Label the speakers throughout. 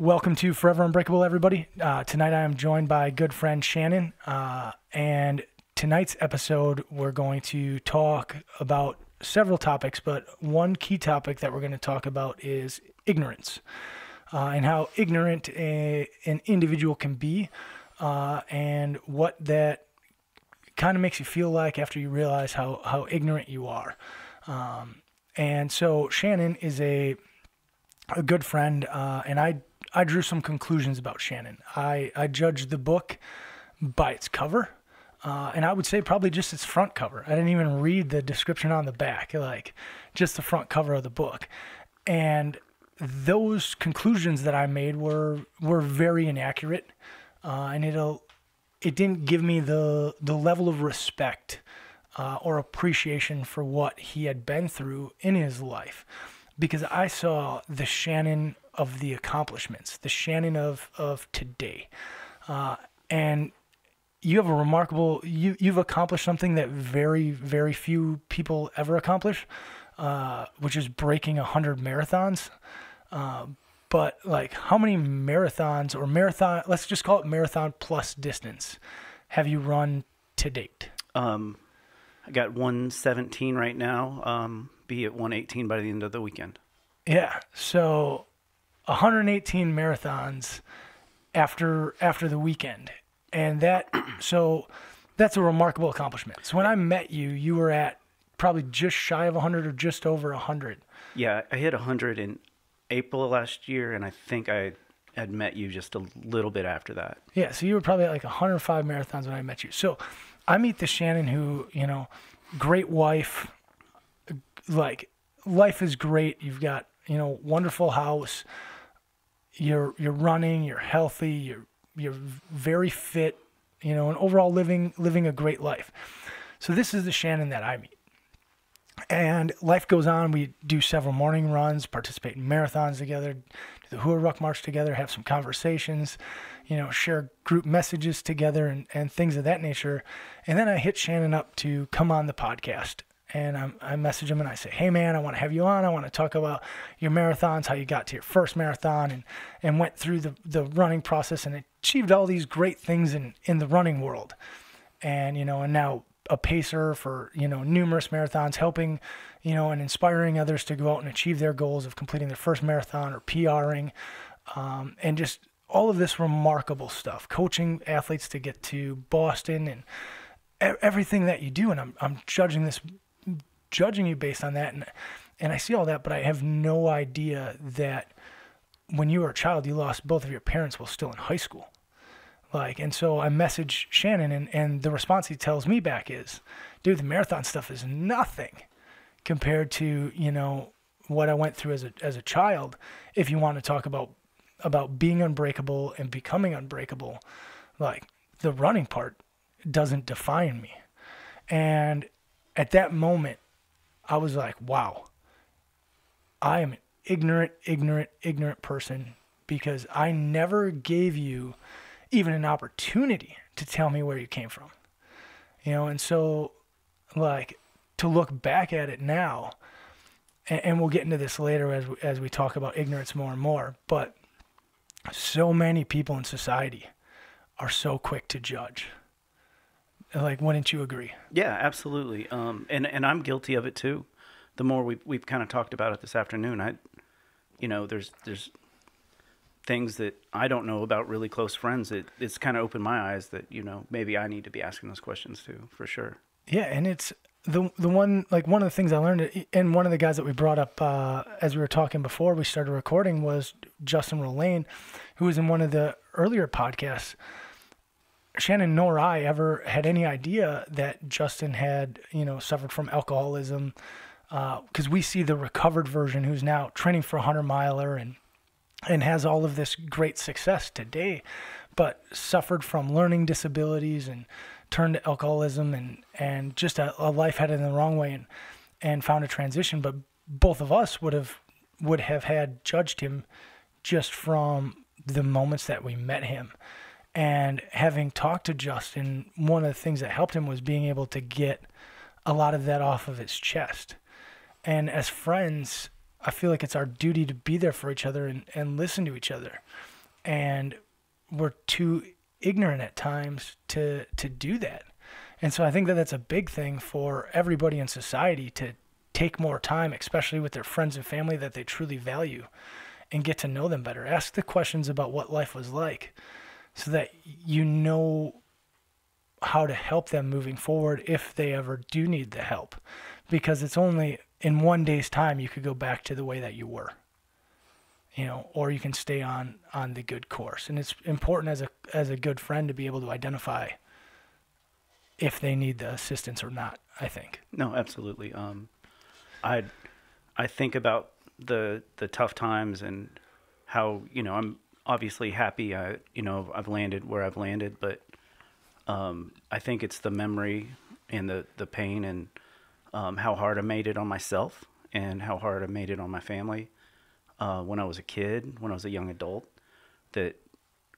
Speaker 1: Welcome to Forever Unbreakable, everybody. Tonight I am joined by good friend Shannon, and tonight's episode we're going to talk about several topics, but one key topic that we're going to talk about is ignorance, and how ignorant an individual can be, and what that kind of makes you feel like after you realize how ignorant you are. And so Shannon is a good friend, and I drew some conclusions about Shannon. I judged the book by its cover, and I would say probably just its front cover. I didn't even read the description on the back, like just the front cover of the book. And those conclusions that I made were very inaccurate, and it didn't give me the level of respect or appreciation for what he had been through in his life. Because I saw the Shannon of the accomplishments, the Shannon of today. And you have a remarkable, you've accomplished something that very, very few people ever accomplish, which is breaking 100 marathons. But like, how many marathons or marathon, let's just call it marathon plus distance, have you run to date?
Speaker 2: I got 117 right now. Be at 118 by the end of the weekend.
Speaker 1: Yeah, so 118 marathons after the weekend, and that's a remarkable accomplishment. So when I met you, you were at probably just shy of 100 or just over 100.
Speaker 2: Yeah, I hit 100 in April of last year, and I think I had met you just a little bit after that.
Speaker 1: Yeah, so you were probably at like 105 marathons when I met you. So I meet the Shannon who, great wife, like life is great. You've got, wonderful house. You're running, you're healthy, you're very fit, and overall living a great life. So this is the Shannon that I meet. And life goes on. We do several morning runs, participate in marathons together, do the Hua Ruck March together, have some conversations, share group messages together and things of that nature. And then I hit Shannon up to come on the podcast. And I message him and I say, hey, man, I want to have you on. I want to talk about your marathons, how you got to your first marathon and went through the running process and achieved all these great things in the running world. And, and now a pacer for, numerous marathons, helping, and inspiring others to go out and achieve their goals of completing their first marathon or PRing, and just all of this remarkable stuff, coaching athletes to get to Boston and everything that you do. And I'm judging you based on that. And I see all that, but I have no idea that when you were a child, you lost both of your parents while still in high school. And so I message Shannon and the response he tells me back is, dude, the marathon stuff is nothing compared to, what I went through as a child. If you want to talk about being unbreakable and becoming unbreakable, like the running part doesn't define me. And at that moment, I was like, wow, I am an ignorant person because I never gave you even an opportunity to tell me where you came from. And so like to look back at it now, and we'll get into this later as we talk about ignorance more and more, but so many people in society are so quick to judge. Like, wouldn't you agree?
Speaker 2: Yeah, absolutely. And I'm guilty of it too. The more we've kind of talked about it this afternoon, there's things that I don't know about really close friends. It's kind of opened my eyes that, maybe I need to be asking those questions too, for sure.
Speaker 1: Yeah. And it's the one, like one of the things I learned, and one of the guys that we brought up, as we were talking before we started recording, was Justin Rolane, who was in one of the earlier podcasts. Shannon nor I ever had any idea that Justin had, suffered from alcoholism, because we see the recovered version who's now training for a 100-miler and has all of this great success today, but suffered from learning disabilities and turned to alcoholism and just a life headed in the wrong way and found a transition. But both of us would have had judged him just from the moments that we met him. And having talked to Justin, one of the things that helped him was being able to get a lot of that off of his chest. And as friends, I feel like it's our duty to be there for each other and listen to each other. and we're too ignorant at times to do that. And so I think that that's a big thing for everybody in society, to take more time, especially with their friends and family that they truly value, and get to know them better. Ask the questions about what life was like so that you know how to help them moving forward if they ever do need the help. Because it's only in one day's time you could go back to the way that you were, or you can stay on the good course. And it's important as a good friend to be able to identify if they need the assistance or not, I think.
Speaker 2: No, absolutely. I think about the tough times and how, I'm obviously happy I've landed where I've landed, but I think it's the memory and the pain and how hard I made it on myself and how hard I made it on my family when I was a kid, when I was a young adult, that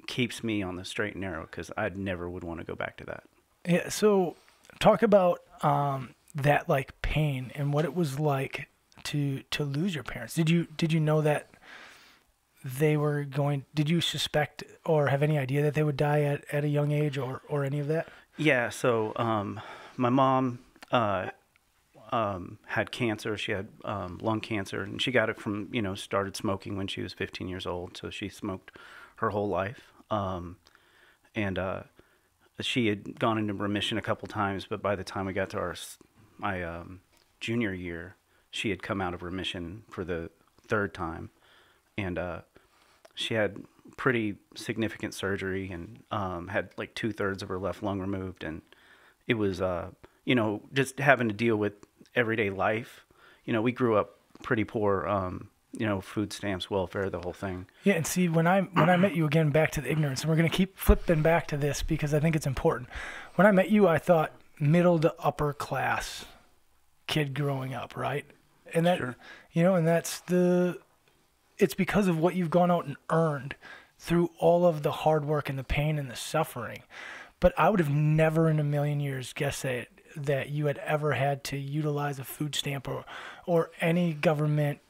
Speaker 2: keeps me on the straight and narrow, because I never would want to go back to that.
Speaker 1: Yeah, so talk about that, like, pain and what it was like to lose your parents. Did you know that they were going? Did you suspect or have any idea that they would die at a young age or any of that?
Speaker 2: Yeah. So my mom had cancer. She had lung cancer, and she got it from started smoking when she was 15 years old. So she smoked her whole life, and she had gone into remission a couple times. But by the time we got to my junior year, she had come out of remission for the third time, and she had pretty significant surgery and had like 2/3 of her left lung removed, and it was just having to deal with everyday life. We grew up pretty poor, food stamps, welfare, the whole thing.
Speaker 1: Yeah, and see, when I met you, again, back to the ignorance, and we're going to keep flipping back to this because I think it's important. When I met you, I thought middle to upper class kid growing up, right? And that,
Speaker 2: Sure.
Speaker 1: And it's because of what you've gone out and earned through all of the hard work and the pain and the suffering. But I would have never in a million years guessed that you had ever had to utilize a food stamp or any government,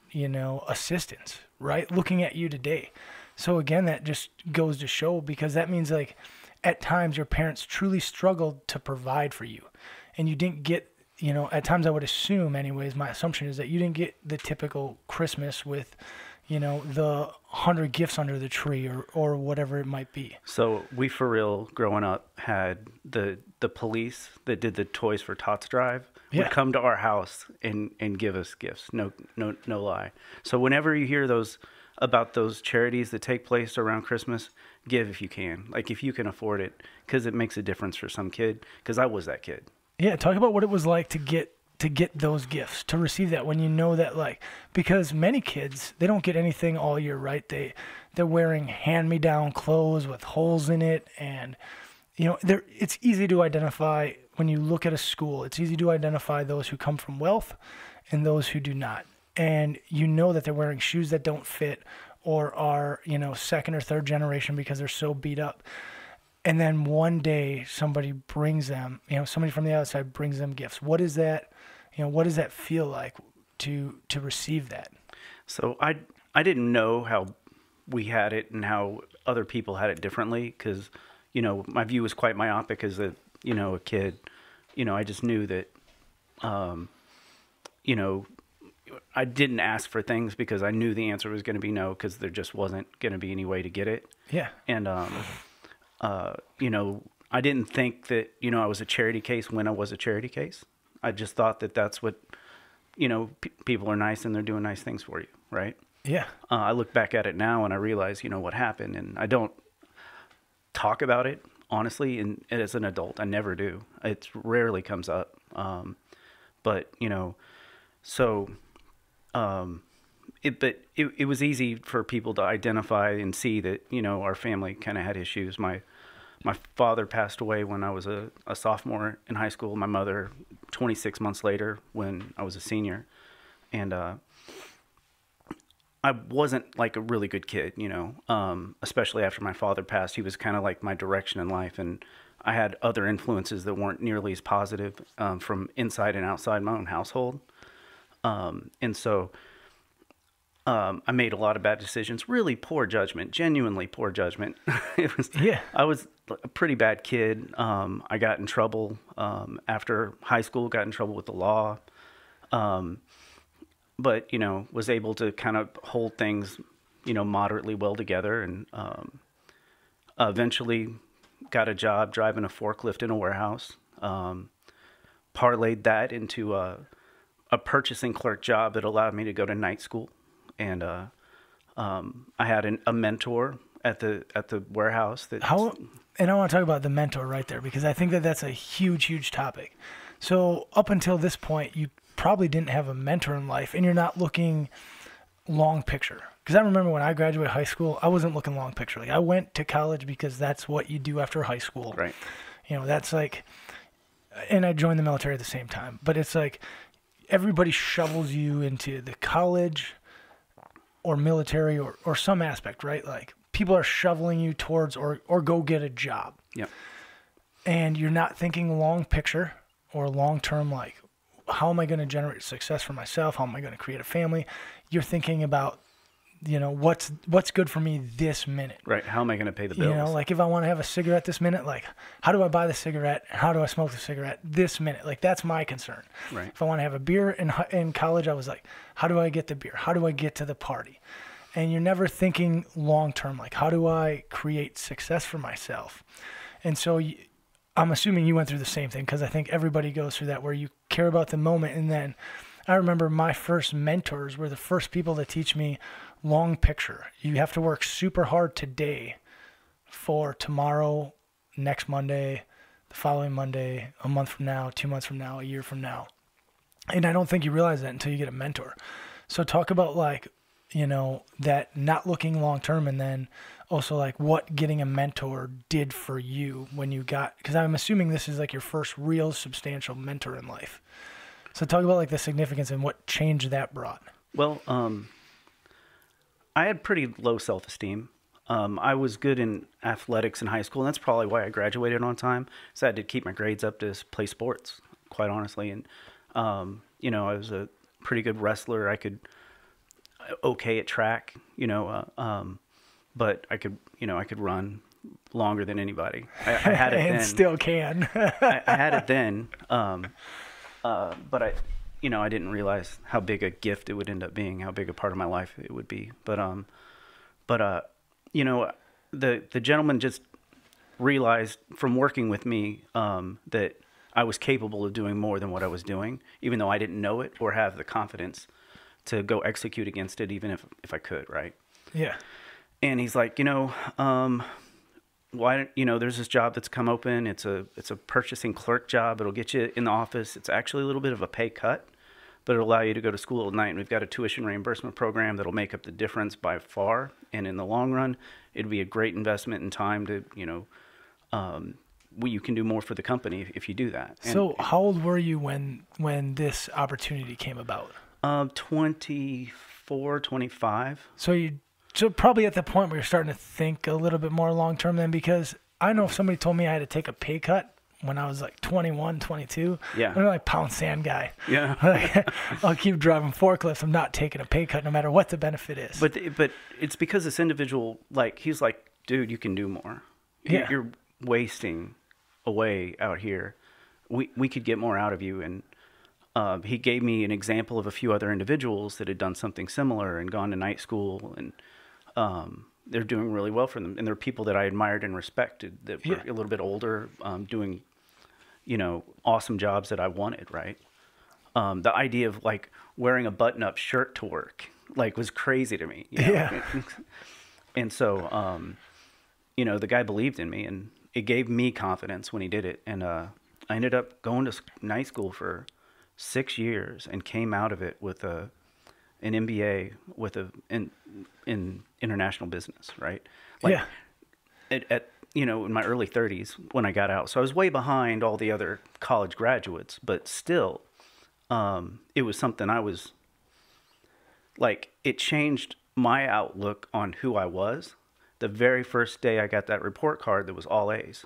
Speaker 1: assistance, right? Looking at you today. So again, that just goes to show, because that means, like, at times your parents truly struggled to provide for you, and you didn't get, at times I would assume, anyways, my assumption is that you didn't get the typical Christmas with, the 100 gifts under the tree or whatever it might be.
Speaker 2: So we, for real, growing up, had the police that did the Toys for Tots drive would come to our house and give us gifts. No lie. So whenever you hear about those charities that take place around Christmas, give if you can. Like, if you can afford it, because it makes a difference for some kid, because I was that kid.
Speaker 1: Yeah, talk about what it was like to get those gifts, to receive that, when you know that, like, because many kids, they don't get anything all year, right? They're wearing hand-me-down clothes with holes in it, and it's easy to identify when you look at a school. It's easy to identify those who come from wealth and those who do not, and that they're wearing shoes that don't fit or are second or third generation because they're so beat up. And then one day somebody brings them, somebody from the outside brings them gifts. What is that? What does that feel like to receive that? So
Speaker 2: I didn't know how we had it and how other people had it differently, because, my view was quite myopic as a kid. I just knew that, I didn't ask for things because I knew the answer was going to be no, because there just wasn't going to be any way to get it.
Speaker 1: Yeah.
Speaker 2: And, I didn't think that, I was a charity case when I was a charity case. I just thought that that's what, people are nice and they're doing nice things for you, right?
Speaker 1: Yeah.
Speaker 2: I look back at it now and I realize, what happened, and I don't talk about it, honestly, and as an adult. I never do. It rarely comes up. But, so it was easy for people to identify and see that, our family kind of had issues. My father passed away when I was a sophomore in high school. My mother, 26 months later, when I was a senior. And I wasn't like a really good kid, especially after my father passed. He was kind of like my direction in life. And I had other influences that weren't nearly as positive from inside and outside my own household. And so I made a lot of bad decisions, really poor judgment, genuinely poor judgment.
Speaker 1: Yeah.
Speaker 2: I was a pretty bad kid. I got in trouble after high school, got in trouble with the law. But, was able to kind of hold things, moderately well together, and eventually got a job driving a forklift in a warehouse. Parlayed that into a purchasing clerk job that allowed me to go to night school. And I had a mentor at the warehouse. And
Speaker 1: I want to talk about the mentor right there, because I think that that's a huge, huge topic. So up until this point, you probably didn't have a mentor in life, and you're not looking long picture. Because I remember when I graduated high school, I wasn't looking long picture. Like, I went to college because that's what you do after high school.
Speaker 2: Right.
Speaker 1: That's like, and I joined the military at the same time. But it's like everybody shovels you into the college or military or some aspect, right? Like, people are shoveling you towards or go get a job.
Speaker 2: Yep.
Speaker 1: And you're not thinking long picture or long term, like, how am I going to generate success for myself? How am I going to create a family? You're thinking about, what's good for me this minute.
Speaker 2: Right. How am I going to pay the bills?
Speaker 1: Like, if I want to have a cigarette this minute, like, how do I buy the cigarette? How do I smoke the cigarette this minute? Like, that's my concern.
Speaker 2: Right.
Speaker 1: If I want to have a beer in college, I was like, how do I get the beer? How do I get to the party? And you're never thinking long term, like, how do I create success for myself? And so I'm assuming you went through the same thing, because I think everybody goes through that, where you care about the moment. And then I remember my first mentors were the first people to teach me long picture. You have to work super hard today for tomorrow, next Monday, the following Monday, a month from now, 2 months from now, a year from now. And I don't think you realize that until you get a mentor. So talk about, like, that not looking long term, and then also, like, what getting a mentor did for you when you got, because I'm assuming this is like your first real substantial mentor in life. So talk about, like, the significance and what change that brought.
Speaker 2: Well, I had pretty low self-esteem. I was good in athletics in high school, and that's probably why I graduated on time. So I had to keep my grades up to play sports, quite honestly. And, I was a pretty good wrestler. I could okay at track, but I could run longer than anybody. I had it
Speaker 1: and
Speaker 2: then.
Speaker 1: Still can.
Speaker 2: I had it then, but I didn't realize how big a gift it would end up being, how big a part of my life it would be. But the gentleman just realized from working with me that I was capable of doing more than what I was doing, even though I didn't know it or have the confidence to go execute against it, even if I could, right?
Speaker 1: Yeah.
Speaker 2: And he's like, why, there's this job that's come open. It's a purchasing clerk job. It'll get you in the office. It's actually a little bit of a pay cut, but it'll allow you to go to school at night. And we've got a tuition reimbursement program that'll make up the difference by far. And in the long run, it'd be a great investment in time to, you can do more for the company if you do that.
Speaker 1: So how old were you when this opportunity came about?
Speaker 2: 24, 25.
Speaker 1: So probably at the point where you're starting to think a little bit more long term then, because I know if somebody told me I had to take a pay cut when I was like 21, 22,
Speaker 2: yeah.
Speaker 1: I'm like pound sand guy.
Speaker 2: Yeah.
Speaker 1: I'll keep driving forklifts. I'm not taking a pay cut no matter what the benefit is.
Speaker 2: But it's because this individual, like, he's like, dude, you can do more.
Speaker 1: Yeah.
Speaker 2: You're wasting away out here. We could get more out of you. And he gave me an example of a few other individuals that had done something similar and gone to night school, and they're doing really well for them. And they're people that I admired and respected that were a little bit older, doing, awesome jobs that I wanted, right? The idea of, like, wearing a button-up shirt to work, like, was crazy to me.
Speaker 1: Yeah.
Speaker 2: And so, the guy believed in me, and it gave me confidence when he did it. And I ended up going to night school for 6 years and came out of it with an MBA in international business, right? Like, at in my early 30s when I got out. So I was way behind all the other college graduates, but still, it was something I was, like, it changed my outlook on who I was. The very first day I got that report card that was all A's.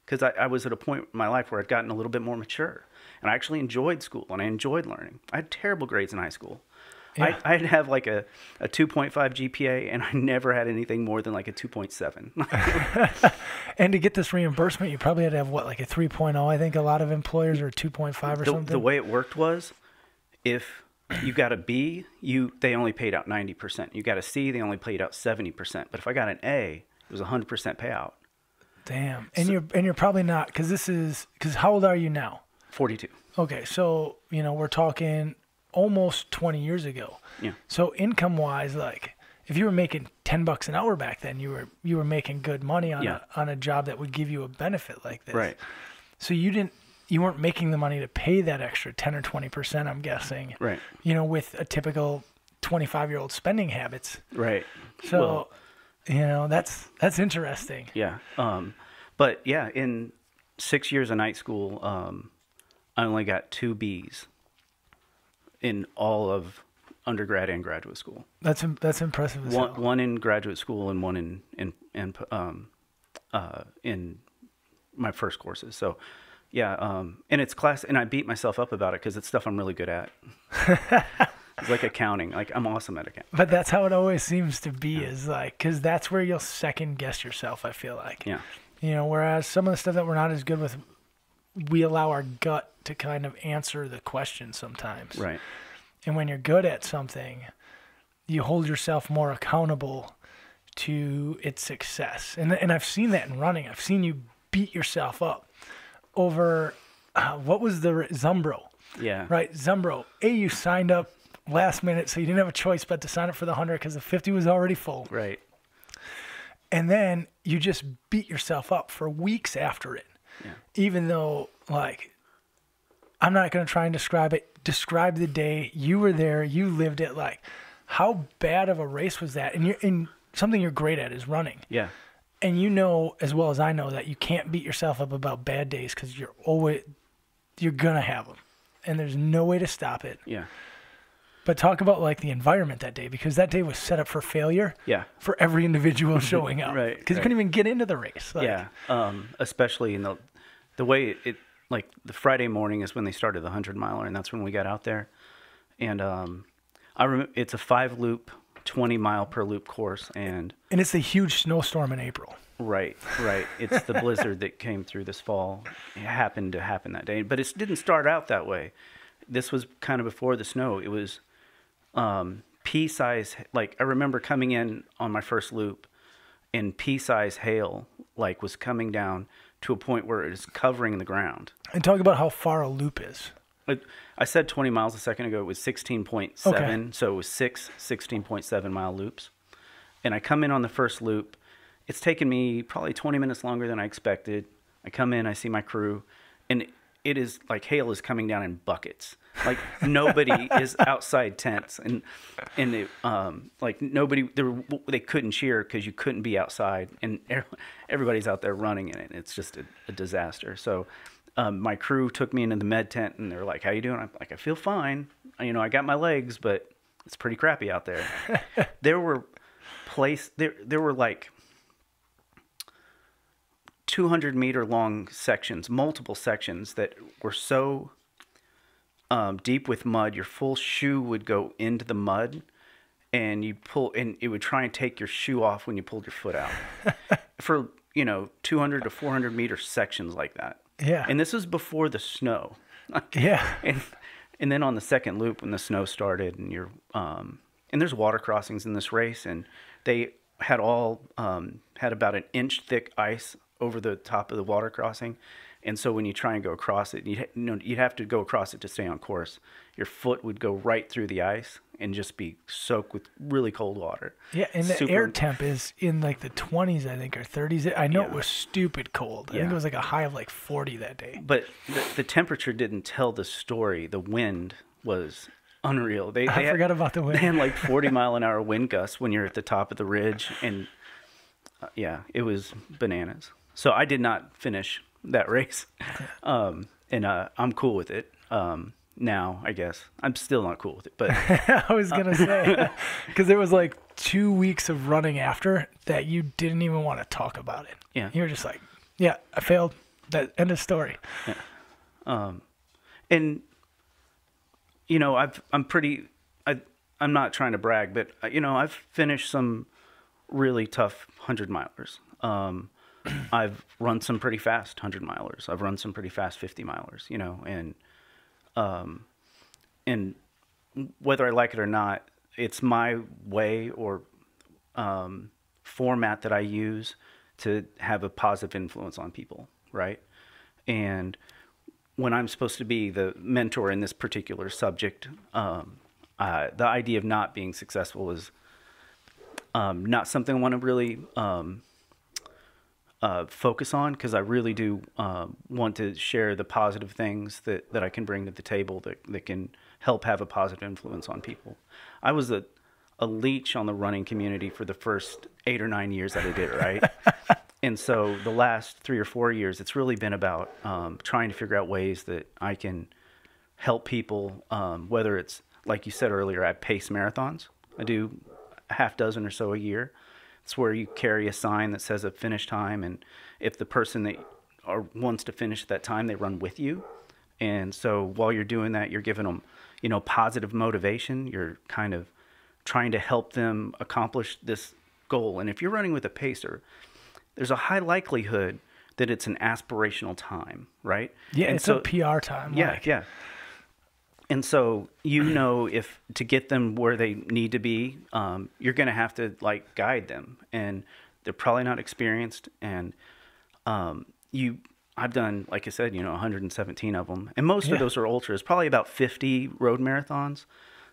Speaker 2: Because I was at a point in my life where I'd gotten a little bit more mature. And I actually enjoyed school, and I enjoyed learning. I had terrible grades in high school.
Speaker 1: Yeah.
Speaker 2: I'd have like a 2.5 GPA, and I never had anything more than like a 2.7.
Speaker 1: And to get this reimbursement, you probably had to have what, like a 3.0? I think a lot of employers are 2.5 or something.
Speaker 2: The way it worked was, if you got a B, they only paid out 90%. You got a C, they only paid out 70%. But if I got an A, it was 100% payout.
Speaker 1: Damn. And you're probably not, because how old are you now?
Speaker 2: 42.
Speaker 1: Okay, so we're talking almost 20 years ago.
Speaker 2: Yeah.
Speaker 1: So income wise, like if you were making $10 an hour back then, you were making good money on a job that would give you a benefit like this.
Speaker 2: Right.
Speaker 1: So you weren't making the money to pay that extra 10 or 20%, I'm guessing.
Speaker 2: Right.
Speaker 1: With a typical 25-year-old spending habits.
Speaker 2: Right.
Speaker 1: So, that's interesting.
Speaker 2: Yeah. But yeah, in 6 years of night school, I only got 2 Bs in all of undergrad and graduate school.
Speaker 1: That's impressive as hell.
Speaker 2: One in graduate school and one in my first courses. So, yeah, and it's class, and I beat myself up about it because it's stuff I'm really good at. It's like accounting. Like, I'm awesome at accounting.
Speaker 1: But that's how it always seems to be, is like, because that's where you'll second guess yourself, I feel like.
Speaker 2: Yeah.
Speaker 1: Whereas some of the stuff that we're not as good with, we allow our gut to kind of answer the question sometimes.
Speaker 2: Right.
Speaker 1: And when you're good at something, you hold yourself more accountable to its success. And I've seen that in running. I've seen you beat yourself up over, what was the Zumbro?
Speaker 2: Yeah.
Speaker 1: Right, Zumbro. You signed up last minute, so you didn't have a choice but to sign up for the 100 because the 50 was already full.
Speaker 2: Right.
Speaker 1: And then you just beat yourself up for weeks after it.
Speaker 2: Yeah.
Speaker 1: Even though, like, I'm not going to try and describe it. Describe the day. You were there. You lived it. Like, how bad of a race was that? And something you're great at is running.
Speaker 2: Yeah.
Speaker 1: And you know as well as I know that you can't beat yourself up about bad days because you're going to have them. And there's no way to stop it.
Speaker 2: Yeah.
Speaker 1: But talk about like the environment that day, because that day was set up for failure.
Speaker 2: Yeah.
Speaker 1: For every individual showing up.
Speaker 2: Right.
Speaker 1: Because you couldn't even get into the race. Like,
Speaker 2: yeah. Especially in the way it like the Friday morning is when they started the 100-miler, and that's when we got out there. And I remember it's a 5-loop, 20-mile per loop course, and
Speaker 1: it's a huge snowstorm in April.
Speaker 2: Right. It's the blizzard that came through this fall. It happened to happen that day, but it didn't start out that way. This was kind of before the snow. It was pea-size. Like, I remember coming in on my first loop, and pea-size hail like was coming down to a point where it is covering the ground.
Speaker 1: And talk about how far a loop is.
Speaker 2: I said 20 miles a second ago. It was 16.7, okay. So it was 16.7 mile loops. And I come in on the first loop. It's taken me probably 20 minutes longer than I expected. I come in, I see my crew, and it is like hail is coming down in buckets. Like, nobody is outside tents, and it, like nobody, they couldn't cheer because you couldn't be outside, and everybody's out there running in it. It's just a disaster. So my crew took me into the med tent, and they were like, "How you doing?" I'm like, "I feel fine. I got my legs, but it's pretty crappy out there." There were like 200-meter long sections, multiple sections that were so deep with mud, your full shoe would go into the mud, and it would try and take your shoe off when you pulled your foot out. For 200 to 400 meter sections like that.
Speaker 1: Yeah.
Speaker 2: And this was before the snow.
Speaker 1: Yeah.
Speaker 2: And then on the second loop when the snow started, and and there's water crossings in this race, and they had had about an inch thick ice over the top of the water crossing. And so when you try and go across it, you'd have to go across it to stay on course. Your foot would go right through the ice and just be soaked with really cold water.
Speaker 1: Yeah, and the air temp is in like the 20s, I think, or 30s. I know it was stupid cold. I think it was like a high of like 40 that day.
Speaker 2: But the temperature didn't tell the story. The wind was unreal. I
Speaker 1: forgot about the wind.
Speaker 2: They had like 40-mile-an-hour wind gusts when you're at the top of the ridge. And it was bananas. So I did not finish that race. And I'm cool with it. Now, I guess. I'm still not cool with it, but
Speaker 1: I was going to say, because there was like 2 weeks of running after that you didn't even want to talk about it.
Speaker 2: Yeah.
Speaker 1: You were just like, yeah, I failed. That end of story.
Speaker 2: Yeah. And I'm not trying to brag, but I've finished some really tough 100-milers. I've run some pretty fast 100-milers. I've run some pretty fast 50-milers, and whether I like it or not, it's my way or format that I use to have a positive influence on people, right? And when I'm supposed to be the mentor in this particular subject, the idea of not being successful is not something I want to really focus on, because I really do want to share the positive things that I can bring to the table that can help have a positive influence on people. I was a leech on the running community for the first 8 or 9 years that I did it, right? And so the last 3 or 4 years, it's really been about trying to figure out ways that I can help people, whether it's, like you said earlier, I pace marathons. I do a half dozen or so a year. It's where you carry a sign that says a finish time, and if the person that wants to finish at that time, they run with you. And so while you're doing that, you're giving them, positive motivation. You're kind of trying to help them accomplish this goal. And if you're running with a pacer, there's a high likelihood that it's an aspirational time, right?
Speaker 1: Yeah,
Speaker 2: and
Speaker 1: it's a PR time.
Speaker 2: Yeah, yeah. And so, if to get them where they need to be, you're going to have to guide them, and they're probably not experienced. And I've done, like I said, 117 of them, and most of those are ultras. Probably about 50 road marathons,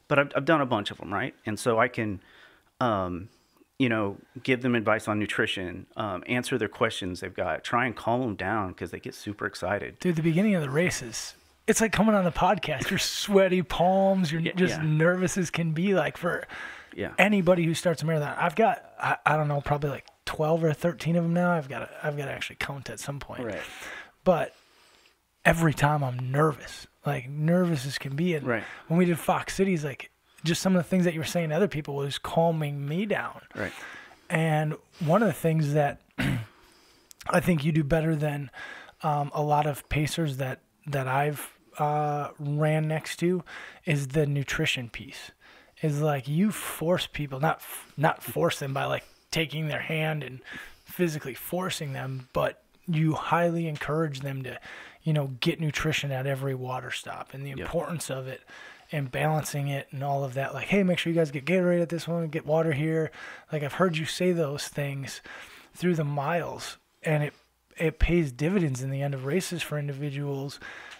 Speaker 2: but I've done a bunch of them, right? And so I can, give them advice on nutrition, answer their questions they've got, try and calm them down because they get super excited.
Speaker 1: Dude, the beginning of the races, it's like coming on the podcast. You're sweaty palms. You're just nervous as can be. For anybody who starts a marathon, I've got I don't know, probably 12 or 13 of them now. I've got to actually count at some point.
Speaker 2: Right.
Speaker 1: But every time I'm nervous, nervous as can be. And when we did Fox Cities, just some of the things that you were saying to other people was calming me down.
Speaker 2: Right.
Speaker 1: And one of the things that I think you do better than a lot of pacers that I've ran next to is the nutrition piece. Is you force people, not force them by taking their hand and physically forcing them, but you highly encourage them to, get nutrition at every water stop, and the importance of it and balancing it and all of that. Hey, make sure you guys get Gatorade at this one, get water here. I've heard you say those things through the miles, and it pays dividends in the end of races for individuals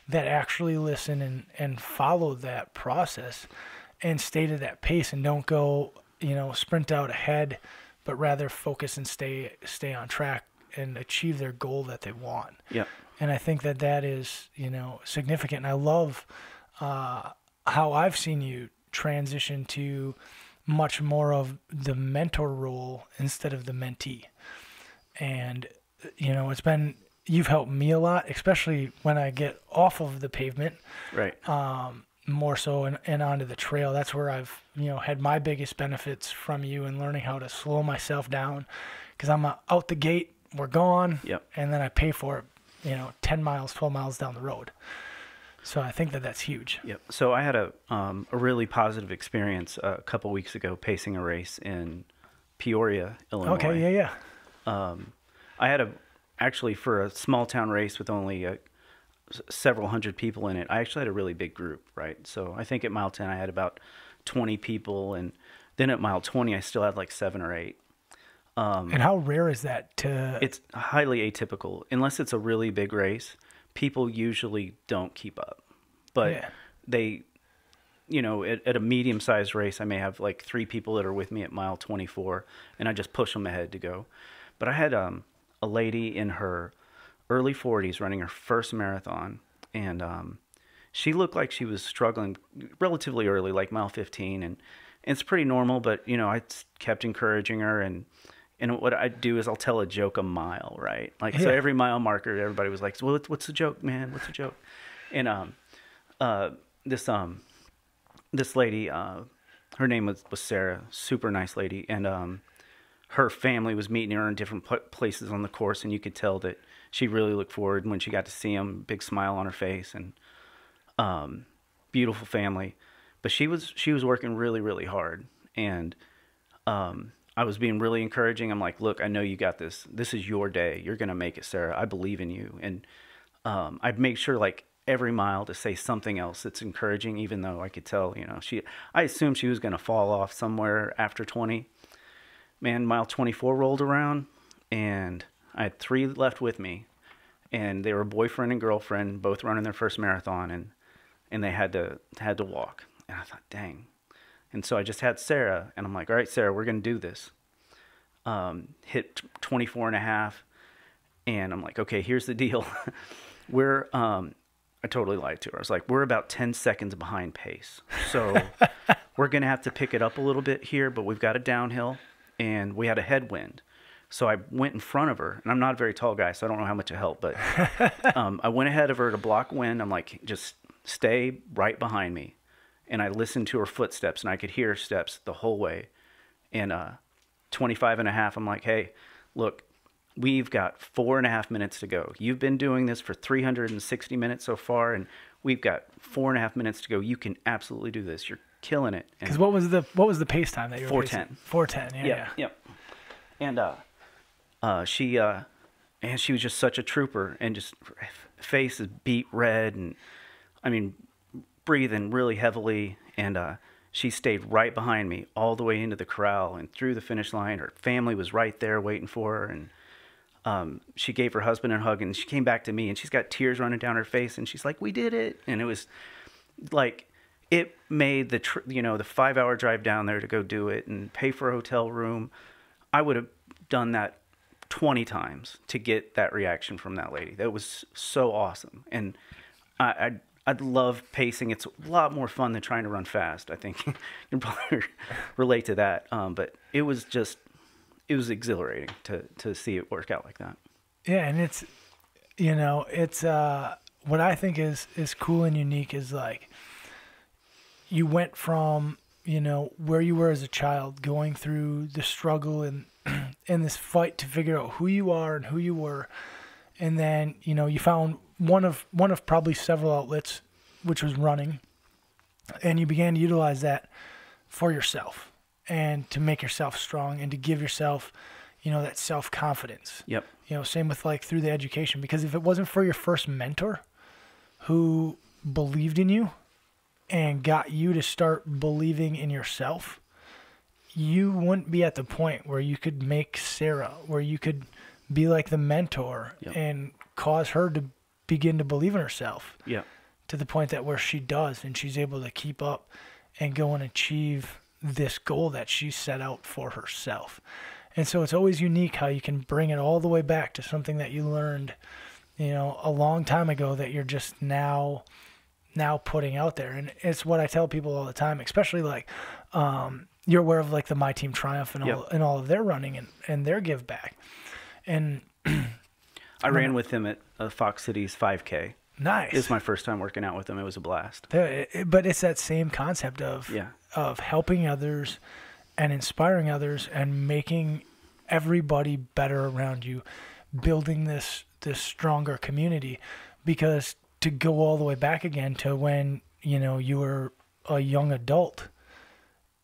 Speaker 1: that actually listen and follow that process and stay to that pace and don't go, sprint out ahead, but rather focus and stay on track and achieve their goal that they want.
Speaker 2: Yeah.
Speaker 1: And I think that is, significant. And I love how I've seen you transition to much more of the mentor role instead of the mentee. And, you've helped me a lot, especially when I get off of the pavement.
Speaker 2: Right.
Speaker 1: More so and onto the trail. That's where I've, had my biggest benefits from you in learning how to slow myself down, because I'm out the gate, we're gone.
Speaker 2: Yep.
Speaker 1: And then I pay for it, 10 miles, 12 miles down the road. So I think that's huge.
Speaker 2: Yep. So I had a really positive experience a couple weeks ago pacing a race in Peoria, Illinois.
Speaker 1: Okay, yeah.
Speaker 2: I had actually for a small town race with only several hundred people in it, I actually had a really big group, right? So I think at mile 10 I had about 20 people, and then at mile 20 I still had 7 or 8.
Speaker 1: And how rare is that
Speaker 2: It's highly atypical. Unless it's a really big race, people usually don't keep up. But they, at a medium-sized race, I may have 3 people that are with me at mile 24, and I just push them ahead to go. But I had a lady in her early 40s running her first marathon, and she looked like she was struggling relatively early, mile 15, and it's pretty normal, but I kept encouraging her, and what I do is I'll tell a joke a mile, right? So every mile marker, everybody was like, well, what's the joke, man? What's the joke? And this lady, her name was Sarah, super nice lady, and her family was meeting her in different places on the course, and you could tell that she really looked forward when she got to see him, big smile on her face, and beautiful family. But she was working really, really hard, and I was being really encouraging. I'm like, look, I know you got this. This is your day. You're gonna make it, Sarah. I believe in you. And I'd make sure like every mile to say something else that's encouraging, even though I could tell, I assumed she was gonna fall off somewhere after 20. Man, mile 24 rolled around, and I had 3 left with me, and they were boyfriend and girlfriend, both running their first marathon, and they had to walk. And I thought, dang. And so I just had Sarah, and I'm like, all right, Sarah, we're going to do this. Hit 24 and a half, and I'm like, okay, here's the deal. I totally lied to her. I was like, we're about 10 seconds behind pace. So we're going to have to pick it up a little bit here, but we've got a downhill, and we had a headwind. So I went in front of her, and I'm not a very tall guy, so I don't know how much it helped, but I went ahead of her to block wind. I'm like, just stay right behind me. And I listened to her footsteps, and I could hear her steps the whole way. And 25 and a half, I'm like, hey, look, we've got 4.5 minutes to go. You've been doing this for 360 minutes so far, and we've got 4.5 minutes to go. You can absolutely do this. You're killing it.
Speaker 1: Because what was the pace time that you were
Speaker 2: 4:10.
Speaker 1: 4:10. Yeah.
Speaker 2: Yep. And she was just such a trooper, and just face is beet red, and I mean, breathing really heavily, and she stayed right behind me all the way into the corral and through the finish line. Her family was right there waiting for her, and she gave her husband a hug, and she came back to me, and she's got tears running down her face, and she's like, we did it. And it was like, it made the 5-hour drive down there to go do it and pay for a hotel room. I would have done that 20 times to get that reaction from that lady. That was so awesome. And I'd love pacing. It's a lot more fun than trying to run fast. I think you can probably relate to that. But it was exhilarating to see it work out like that.
Speaker 1: Yeah, and it's what I think is cool and unique is like you went from where you were as a child, going through the struggle and this fight to figure out who you are and who you were, and then you found one of probably several outlets, which was running, and you began to utilize that for yourself and to make yourself strong and to give yourself that self-confidence.
Speaker 2: Yep.
Speaker 1: Same with like through the education, because if it wasn't for your first mentor who believed in you and got you to start believing in yourself, you wouldn't be at the point where you could make Sarah, where you could be like the mentor. Yep. And cause her to begin to believe in herself.
Speaker 2: Yeah.
Speaker 1: To the point that where she does, and she's able to keep up and go and achieve this goal that she set out for herself. And so it's always unique how you can bring it all the way back to something that you learned, a long time ago that you're just now putting out there. And it's what I tell people all the time, especially like, you're aware of like the My Team Triumph and all, and all of their running and their give back. And
Speaker 2: I ran with him at Fox City's 5K.
Speaker 1: Nice.
Speaker 2: It was my first time working out with him. It was a blast.
Speaker 1: But it's that same concept of helping others and inspiring others and making everybody better around you, building this stronger community. Because to go all the way back again to when you were a young adult,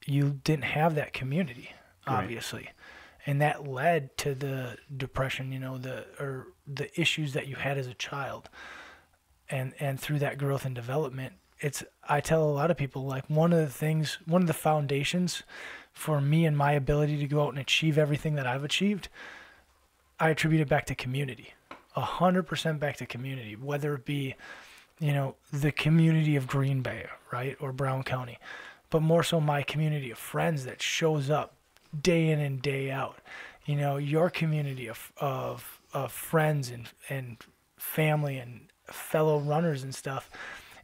Speaker 1: you didn't have that community, obviously. Right. And that led to the depression, the issues that you had as a child. And through that growth and development, I tell a lot of people, like one of the foundations for me and my ability to go out and achieve everything that I've achieved, I attribute it back to community, 100% back to community, whether it be, the community of Green Bay, right, or Brown County, but more so my community of friends that shows up day in and day out. Your community of friends and family and fellow runners and stuff.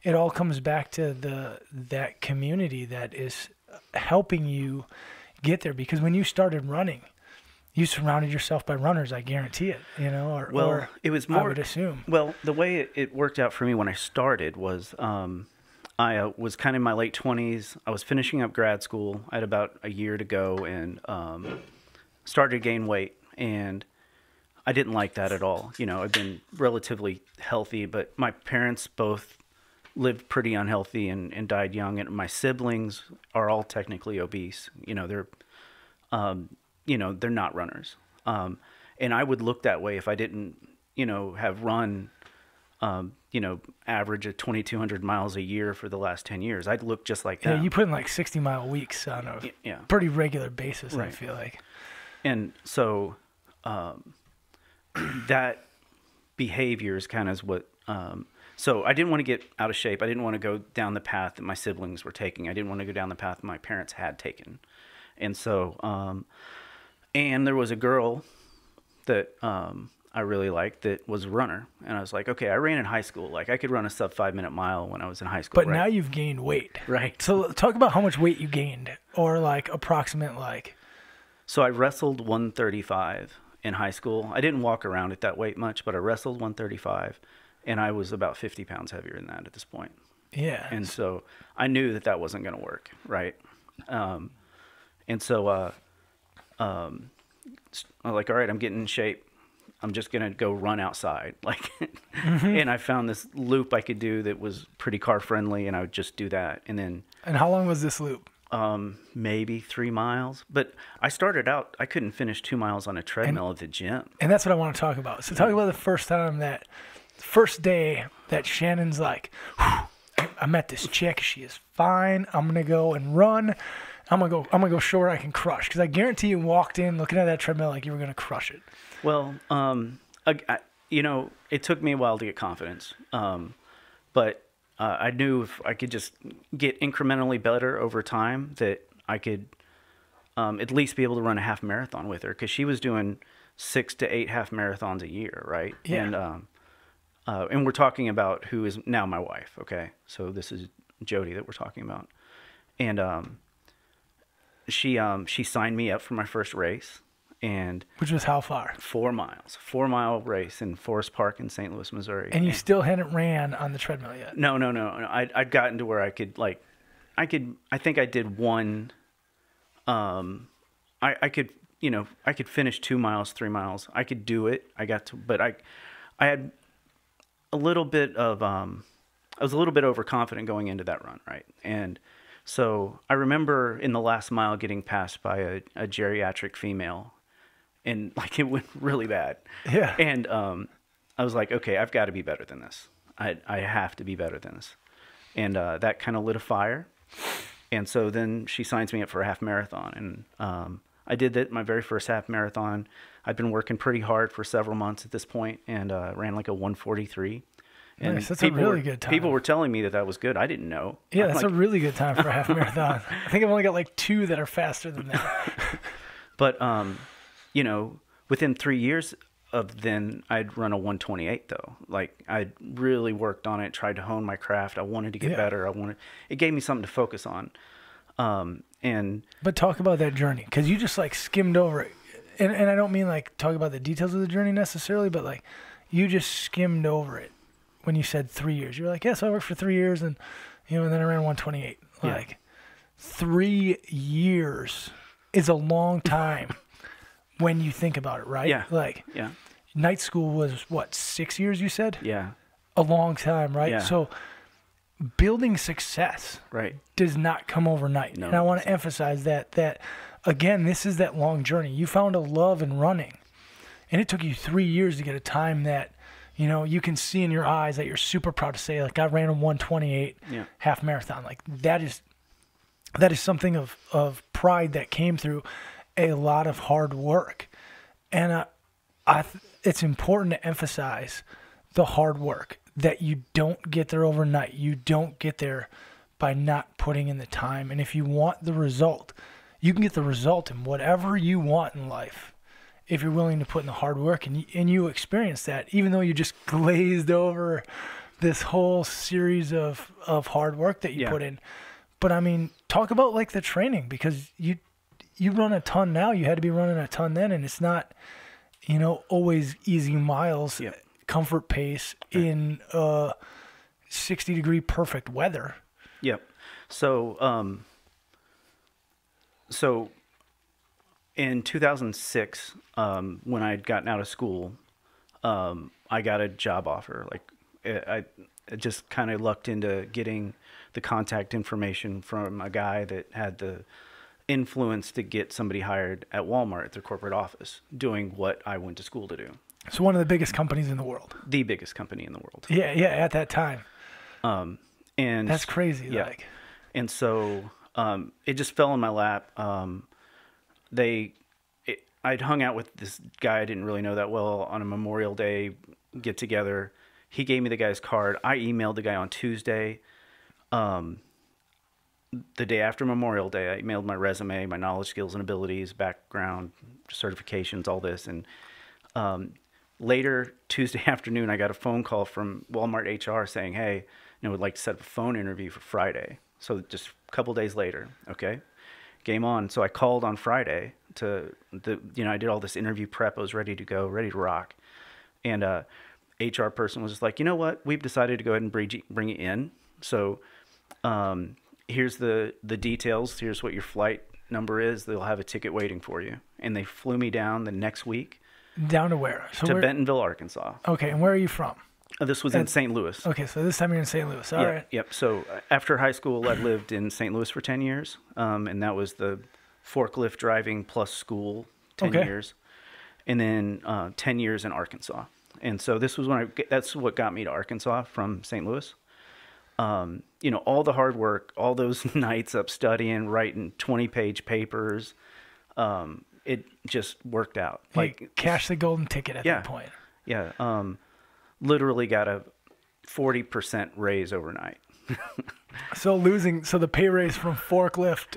Speaker 1: It all comes back to that community that is helping you get there. Because when you started running, you surrounded yourself by runners. I guarantee it. Or
Speaker 2: it was more.
Speaker 1: I would assume.
Speaker 2: Well, the way it worked out for me when I started was. I was kind of in my late 20s. I was finishing up grad school. I had about a year to go, and started to gain weight. And I didn't like that at all. I've been relatively healthy, but my parents both lived pretty unhealthy and died young. And my siblings are all technically obese. They're not runners. And I would look that way if I didn't, have run, average of 2,200 miles a year for the last 10 years. I'd look just like that.
Speaker 1: Yeah, you put in like 60-mile weeks on a pretty regular basis, right. I feel like.
Speaker 2: And so that behavior is kind of what... so I didn't want to get out of shape. I didn't want to go down the path that my siblings were taking. I didn't want to go down the path my parents had taken. And so... and there was a girl that I really liked that was a runner. And I was like, okay, I ran in high school. Like, I could run a sub 5-minute mile when I was in high school.
Speaker 1: But now you've gained weight.
Speaker 2: Right.
Speaker 1: So talk about how much weight you gained, or like approximate like...
Speaker 2: So I wrestled 135 in high school. I didn't walk around at that weight much, but I wrestled 135, and I was about 50 pounds heavier than that at this point.
Speaker 1: Yeah.
Speaker 2: And so I knew that wasn't going to work, right? And so I'm like, all right, I'm getting in shape. I'm just going to go run outside. Like, and I found this loop I could do that was pretty car friendly, and I would just do that. And
Speaker 1: how long was this loop?
Speaker 2: Maybe 3 miles. But I started out, I couldn't finish 2 miles on a treadmill at the gym.
Speaker 1: And that's what I want to talk about. So talk about the first day that Shannon's like, I met this chick. She is fine. I'm going to go and run. I'm gonna go show her I can crush, because I guarantee you walked in looking at that treadmill like you were gonna crush it.
Speaker 2: Well, it took me a while to get confidence, but I knew if I could just get incrementally better over time, that I could at least be able to run a half marathon with her, because she was doing 6 to 8 half marathons a year, right?
Speaker 1: Yeah.
Speaker 2: And we're talking about who is now my wife. Okay, so this is Jody that we're talking about, and she signed me up for my first race, and
Speaker 1: which was how far?
Speaker 2: 4 miles, 4-mile race in Forest Park in St. Louis, Missouri.
Speaker 1: And you still hadn't ran on the treadmill yet?
Speaker 2: No. I'd gotten to where I think I did one. I could finish 2 miles, 3 miles. I could do it. But I had a little bit of I was a little bit overconfident going into that run, right? And so I remember in the last mile getting passed by a geriatric female, and like it went really bad.
Speaker 1: Yeah.
Speaker 2: And I was like, okay, I've got to be better than this. I have to be better than this. And that kind of lit a fire. And so then she signs me up for a half marathon. And I did that, my very first half marathon. I'd been working pretty hard for several months at this point, and ran like a 1:43. And
Speaker 1: nice, that's a really good time.
Speaker 2: People were telling me that was good. I didn't know.
Speaker 1: Yeah, that's a really good time for a half marathon. I think I've only got like 2 that are faster than that.
Speaker 2: But, within 3 years of then, I'd run a 1:28 though. Like, I'd really worked on it, tried to hone my craft. I wanted to get better. It gave me something to focus on.
Speaker 1: But talk about that journey, because you just like skimmed over it. And I don't mean like talk about the details of the journey necessarily, but like you just skimmed over it. When you said 3 years, you were like, yes, I worked for 3 years, and and then I ran 1:28. Like 3 years is a long time when you think about it, right?
Speaker 2: Yeah.
Speaker 1: Like, night school was what, 6 years? You said?
Speaker 2: Yeah.
Speaker 1: A long time, right?
Speaker 2: Yeah.
Speaker 1: So building success,
Speaker 2: right,
Speaker 1: does not come overnight,
Speaker 2: no,
Speaker 1: and I want to emphasize that again, this is that long journey. You found a love in running, and it took you 3 years to get a time that. You can see in your eyes that you're super proud to say, like, I ran a 1:28 half marathon. Like, that is something of pride that came through a lot of hard work. And it's important to emphasize the hard work, that you don't get there overnight. You don't get there by not putting in the time. And if you want the result, you can get the result in whatever you want in life, if you're willing to put in the hard work. And you experience that, even though you just glazed over this whole series of hard work that you put in. But I mean, talk about like the training, because you run a ton now. You had to be running a ton then, and it's not, always easy miles, comfort pace in 60-degree perfect weather.
Speaker 2: Yep. So in 2006, when I'd gotten out of school, I got a job offer. Like, just kind of lucked into getting the contact information from a guy that had the influence to get somebody hired at Walmart at their corporate office, doing what I went to school to do.
Speaker 1: So one of the biggest companies in the world.
Speaker 2: The biggest company in the world.
Speaker 1: Yeah, at that time.
Speaker 2: And
Speaker 1: that's crazy.
Speaker 2: Yeah.
Speaker 1: Like,
Speaker 2: and so it just fell in my lap. I'd hung out with this guy I didn't really know that well on a Memorial Day get together. He gave me the guy's card. I emailed the guy on Tuesday. The day after Memorial Day, I emailed my resume, my knowledge, skills, and abilities, background, certifications, all this. And later Tuesday afternoon, I got a phone call from Walmart HR saying, hey, we'd like to set up a phone interview for Friday. So just a couple days later, okay, game on. So I called on Friday I did all this interview prep. I was ready to go, ready to rock. And HR person was just like, you know what? We've decided to go ahead and bring you in. So here's the details. Here's what your flight number is. They'll have a ticket waiting for you. And they flew me down the next week.
Speaker 1: Down to where?
Speaker 2: To Bentonville, Arkansas.
Speaker 1: Okay, and where are you from?
Speaker 2: This was in St. Louis.
Speaker 1: Okay, so this time you're in St. Louis. All right.
Speaker 2: Yep. So after high school, I lived in St. Louis for 10 years. And that was the forklift driving plus school, 10 years. And then 10 years in Arkansas. And so this was that's what got me to Arkansas from St. Louis. All the hard work, all those nights up studying, writing 20-page papers, it just worked out.
Speaker 1: Like cash the golden ticket at that point.
Speaker 2: Yeah. Literally got a 40% raise overnight.
Speaker 1: So the pay raise from forklift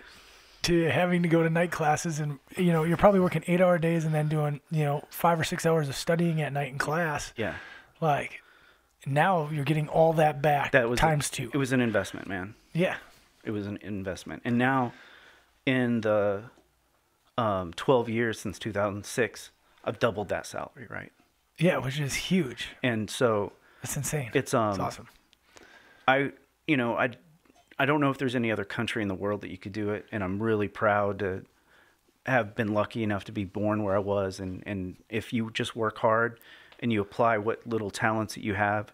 Speaker 1: to having to go to night classes, and you're probably working 8-hour days and then doing 5 or 6 hours of studying at night in class.
Speaker 2: Yeah.
Speaker 1: Like now you're getting all that back times 2.
Speaker 2: It was an investment, man.
Speaker 1: Yeah.
Speaker 2: It was an investment. And now in the 12 years since 2006, I've doubled that salary, right?
Speaker 1: Yeah, which is huge.
Speaker 2: And so
Speaker 1: that's insane.
Speaker 2: It's
Speaker 1: awesome.
Speaker 2: I don't know if there's any other country in the world that you could do it, and I'm really proud to have been lucky enough to be born where I was. And if you just work hard and you apply what little talents that you have,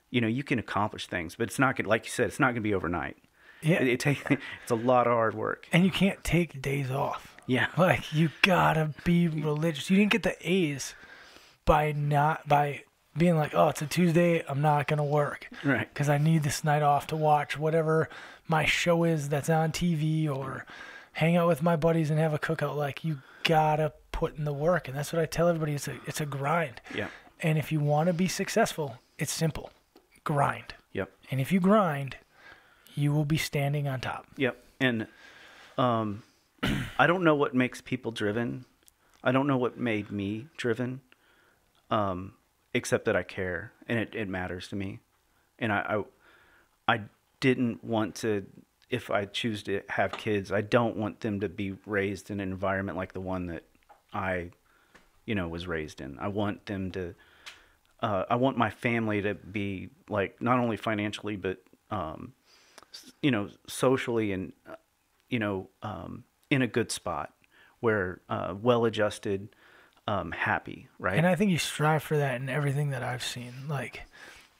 Speaker 2: you can accomplish things. But it's not gonna, like you said, it's not going to be overnight.
Speaker 1: Yeah,
Speaker 2: it's a lot of hard work,
Speaker 1: and you can't take days off.
Speaker 2: Yeah,
Speaker 1: like you gotta be religious. You didn't get the A's by being like, oh, it's a Tuesday, I'm not going to work.
Speaker 2: Right.
Speaker 1: Because I need this night off to watch whatever my show is that's on TV, or hang out with my buddies and have a cookout. Like, you got to put in the work. And that's what I tell everybody. It's a grind.
Speaker 2: Yeah.
Speaker 1: And if you want to be successful, it's simple. Grind.
Speaker 2: Yep.
Speaker 1: And if you grind, you will be standing on top.
Speaker 2: Yep. And I don't know what makes people driven. I don't know what made me driven. Except that I care, and it matters to me. And I didn't want to, if I choose to have kids, I don't want them to be raised in an environment like the one that I, was raised in. I want them to, I want my family to be like, not only financially, but, socially and, in a good spot where, well-adjusted, happy, right?
Speaker 1: And I think you strive for that in everything that I've seen. Like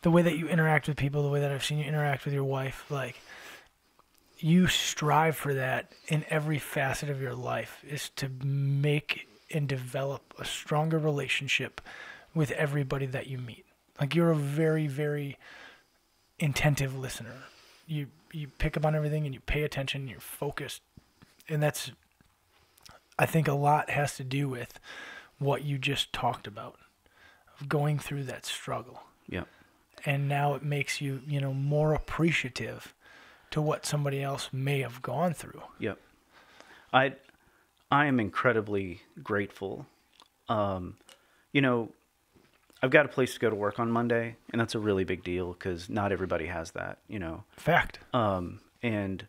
Speaker 1: the way that you interact with people, the way that I've seen you interact with your wife, like you strive for that in every facet of your life, is to make and develop a stronger relationship with everybody that you meet. Like you're a very, very attentive listener. You pick up on everything and you pay attention, you're focused. And that's, I think a lot has to do with what you just talked about, of going through that struggle.
Speaker 2: Yeah.
Speaker 1: And now it makes you, more appreciative to what somebody else may have gone through.
Speaker 2: Yep. I am incredibly grateful. I've got a place to go to work on Monday, and that's a really big deal because not everybody has that,
Speaker 1: Fact.
Speaker 2: And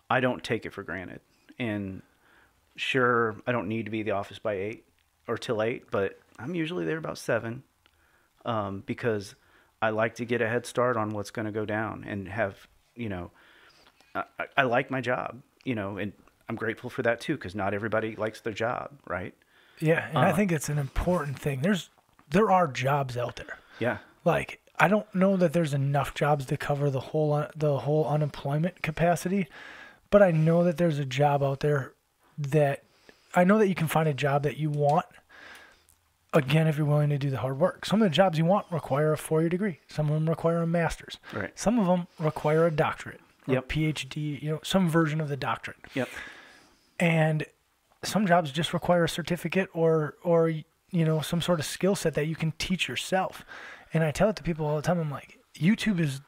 Speaker 2: I don't take it for granted. And sure, I don't need to be at the office by 8 or till 8, but I'm usually there about 7, because I like to get a head start on what's going to go down and have, I like my job, and I'm grateful for that too, because not everybody likes their job, right?
Speaker 1: Yeah, and I think it's an important thing. There are jobs out there.
Speaker 2: Yeah.
Speaker 1: Like, I don't know that there's enough jobs to cover the whole unemployment capacity, but I know that there's a job out there that I know that you can find a job that you want. Again, if you're willing to do the hard work. Some of the jobs you want require a 4-year degree. Some of them require a master's.
Speaker 2: Right.
Speaker 1: Some of them require a doctorate, or
Speaker 2: Yep.
Speaker 1: PhD, some version of the doctorate.
Speaker 2: Yep.
Speaker 1: And some jobs just require a certificate or some sort of skill set that you can teach yourself. And I tell it to people all the time. I'm like, YouTube is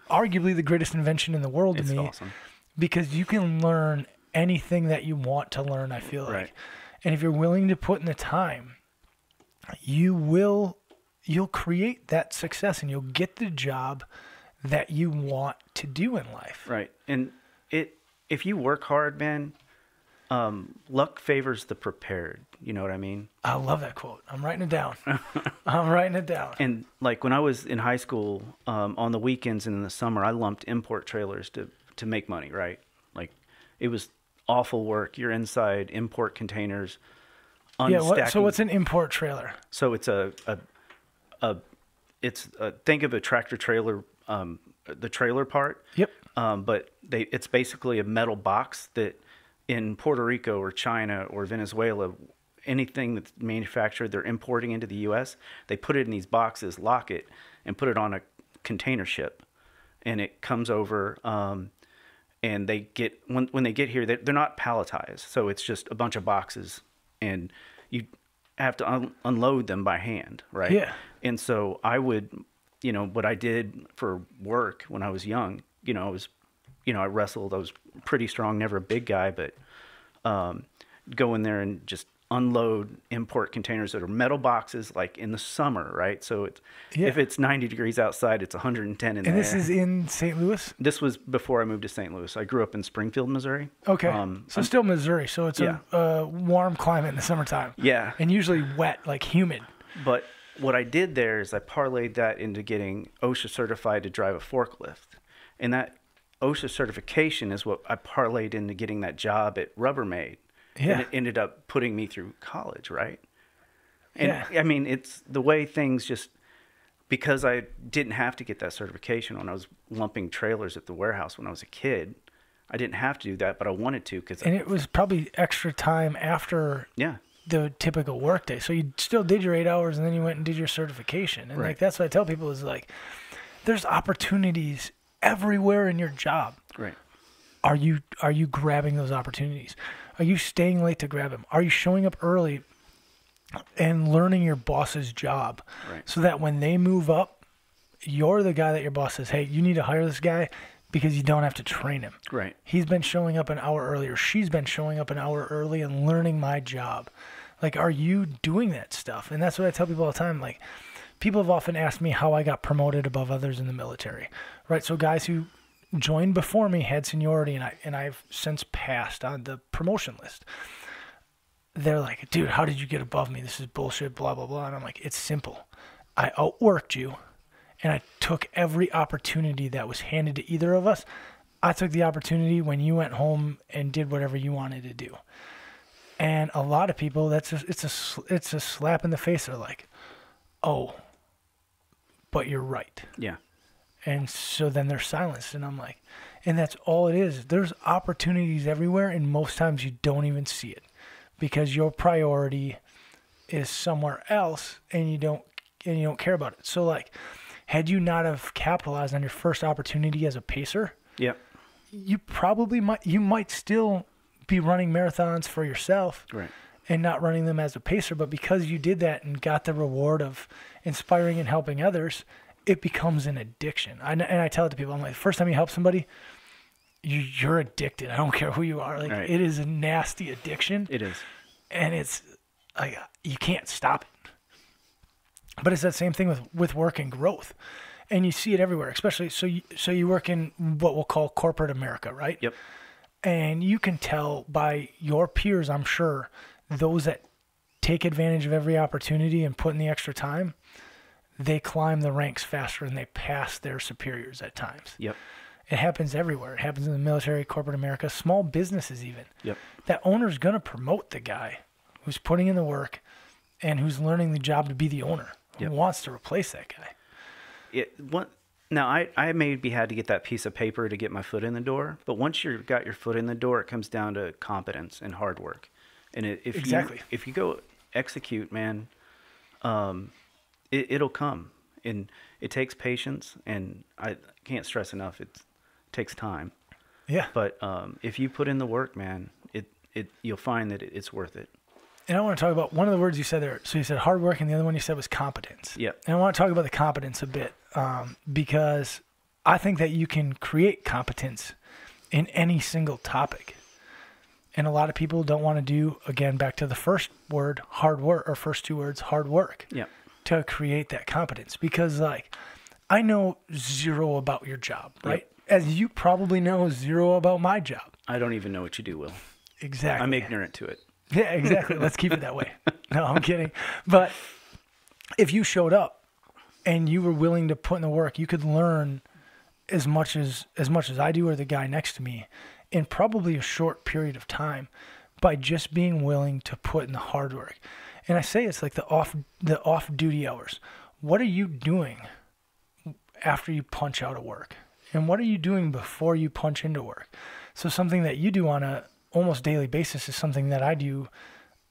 Speaker 1: arguably the greatest invention in the world to
Speaker 2: It's
Speaker 1: me,
Speaker 2: awesome.
Speaker 1: because you can learn anything that you want to learn, I feel like.
Speaker 2: Right.
Speaker 1: And if you're willing to put in the time, you'll create that success and you'll get the job that you want to do in life.
Speaker 2: Right. And if you work hard, man, luck favors the prepared. You know what I mean?
Speaker 1: I love that quote. I'm writing it down. I'm writing it down.
Speaker 2: And like when I was in high school, on the weekends and in the summer, I lumped import trailers to make money, right? Like it was awful work. You're inside import containers.
Speaker 1: So what's an import trailer?
Speaker 2: So it's think of a tractor trailer, the trailer part.
Speaker 1: Yep.
Speaker 2: But it's basically a metal box that in Puerto Rico or China or Venezuela, anything that's manufactured, they're importing into the U.S., they put it in these boxes, lock it, and put it on a container ship. And it comes over, and they get, when they get here, they're not palletized. So it's just a bunch of boxes, and you have to unload them by hand, right?
Speaker 1: Yeah.
Speaker 2: And so I would, what I did for work when I was young, I wrestled. I was pretty strong, never a big guy, but go in there and just unload import containers that are metal boxes, like in the summer, right? So if it's 90 degrees outside, it's 110 in there.
Speaker 1: And this is in St. Louis?
Speaker 2: This was before I moved to St. Louis. I grew up in Springfield, Missouri.
Speaker 1: Okay. So still Missouri. So it's
Speaker 2: Yeah.
Speaker 1: a warm climate in the summertime.
Speaker 2: Yeah.
Speaker 1: And usually wet, like humid.
Speaker 2: But what I did there is I parlayed that into getting OSHA certified to drive a forklift. And that OSHA certification is what I parlayed into getting that job at Rubbermaid.
Speaker 1: Yeah.
Speaker 2: And it ended up putting me through college, right? And
Speaker 1: Yeah.
Speaker 2: I mean, it's the way things just, because I didn't have to get that certification when I was lumping trailers at the warehouse when I was a kid. I didn't have to do that, but I wanted to.
Speaker 1: And it was probably extra time after the typical workday. So you still did your 8 hours and then you went and did your certification. And
Speaker 2: Right.
Speaker 1: like that's what I tell people is like, there's opportunities everywhere in your job.
Speaker 2: Right.
Speaker 1: Are you grabbing those opportunities? Are you staying late to grab them? Are you showing up early and learning your boss's job,
Speaker 2: Right.
Speaker 1: so that when they move up, you're the guy that your boss says, hey, you need to hire this guy because you don't have to train him.
Speaker 2: Right.
Speaker 1: He's been showing up an hour early, or she's been showing up an hour early and learning my job. Like, are you doing that stuff? And that's what I tell people all the time. Like, people have often asked me how I got promoted above others in the military, right? So guys who joined before me had seniority, and I've since passed on the promotion list. They're like, dude, how did you get above me? This is bullshit, blah, blah, blah. And I'm like, it's simple. I outworked you, and I took every opportunity that was handed to either of us. I took the opportunity when you went home and did whatever you wanted to do. And a lot of people, it's a slap in the face. They're like, oh, but you're right.
Speaker 2: Yeah.
Speaker 1: And so then they're silenced, and I'm like, and that's all it is. There's opportunities everywhere, and most times you don't even see it because your priority is somewhere else, and you don't care about it. So like, had you not have capitalized on your first opportunity as a pacer,
Speaker 2: Yep.
Speaker 1: you might still be running marathons for yourself,
Speaker 2: Right.
Speaker 1: and not running them as a pacer. But because you did that and got the reward of inspiring and helping others, it becomes an addiction. And I tell it to people, I'm like, the first time you help somebody, you're addicted. I don't care who you are. Like,
Speaker 2: Right.
Speaker 1: It is a nasty addiction.
Speaker 2: It is.
Speaker 1: And it's like, you can't stop it. But it's that same thing with work and growth. And you see it everywhere, especially, so you work in what we'll call corporate America, right?
Speaker 2: Yep.
Speaker 1: And you can tell by your peers, I'm sure, those that take advantage of every opportunity and put in the extra time, they climb the ranks faster and they pass their superiors at times.
Speaker 2: Yep.
Speaker 1: It happens everywhere. It happens in the military, corporate America, small businesses even.
Speaker 2: Yep.
Speaker 1: That owner's going to promote the guy who's putting in the work and who's learning the job to be the owner, who
Speaker 2: Yep.
Speaker 1: wants to replace that guy.
Speaker 2: Now, I maybe had to get that piece of paper to get my foot in the door, but once you've got your foot in the door, it comes down to competence and hard work. And if you go execute, man, it'll come. And it takes patience, and I can't stress enough, it takes time.
Speaker 1: Yeah.
Speaker 2: But if you put in the work, man, you'll find that it's worth it.
Speaker 1: And I want to talk about one of the words you said there. So you said hard work, and the other one you said was competence.
Speaker 2: Yeah.
Speaker 1: And I want to talk about the competence a bit, because I think that you can create competence in any single topic. And a lot of people don't want to do, again, back to the first word, hard work, or first two words, hard work,
Speaker 2: Yeah.
Speaker 1: to create that competence. Because, like, I know zero about your job, right?
Speaker 2: Yep.
Speaker 1: As you probably know zero about my job.
Speaker 2: I don't even know what you do, Will.
Speaker 1: Exactly.
Speaker 2: I'm ignorant to it.
Speaker 1: Yeah, exactly. Let's keep it that way. No, I'm kidding. But if you showed up and you were willing to put in the work, you could learn as much as I do or the guy next to me in probably a short period of time by just being willing to put in the hard work. And I say it's like the off-duty hours. What are you doing after you punch out of work? And what are you doing before you punch into work? So something that you do on a almost daily basis is something that I do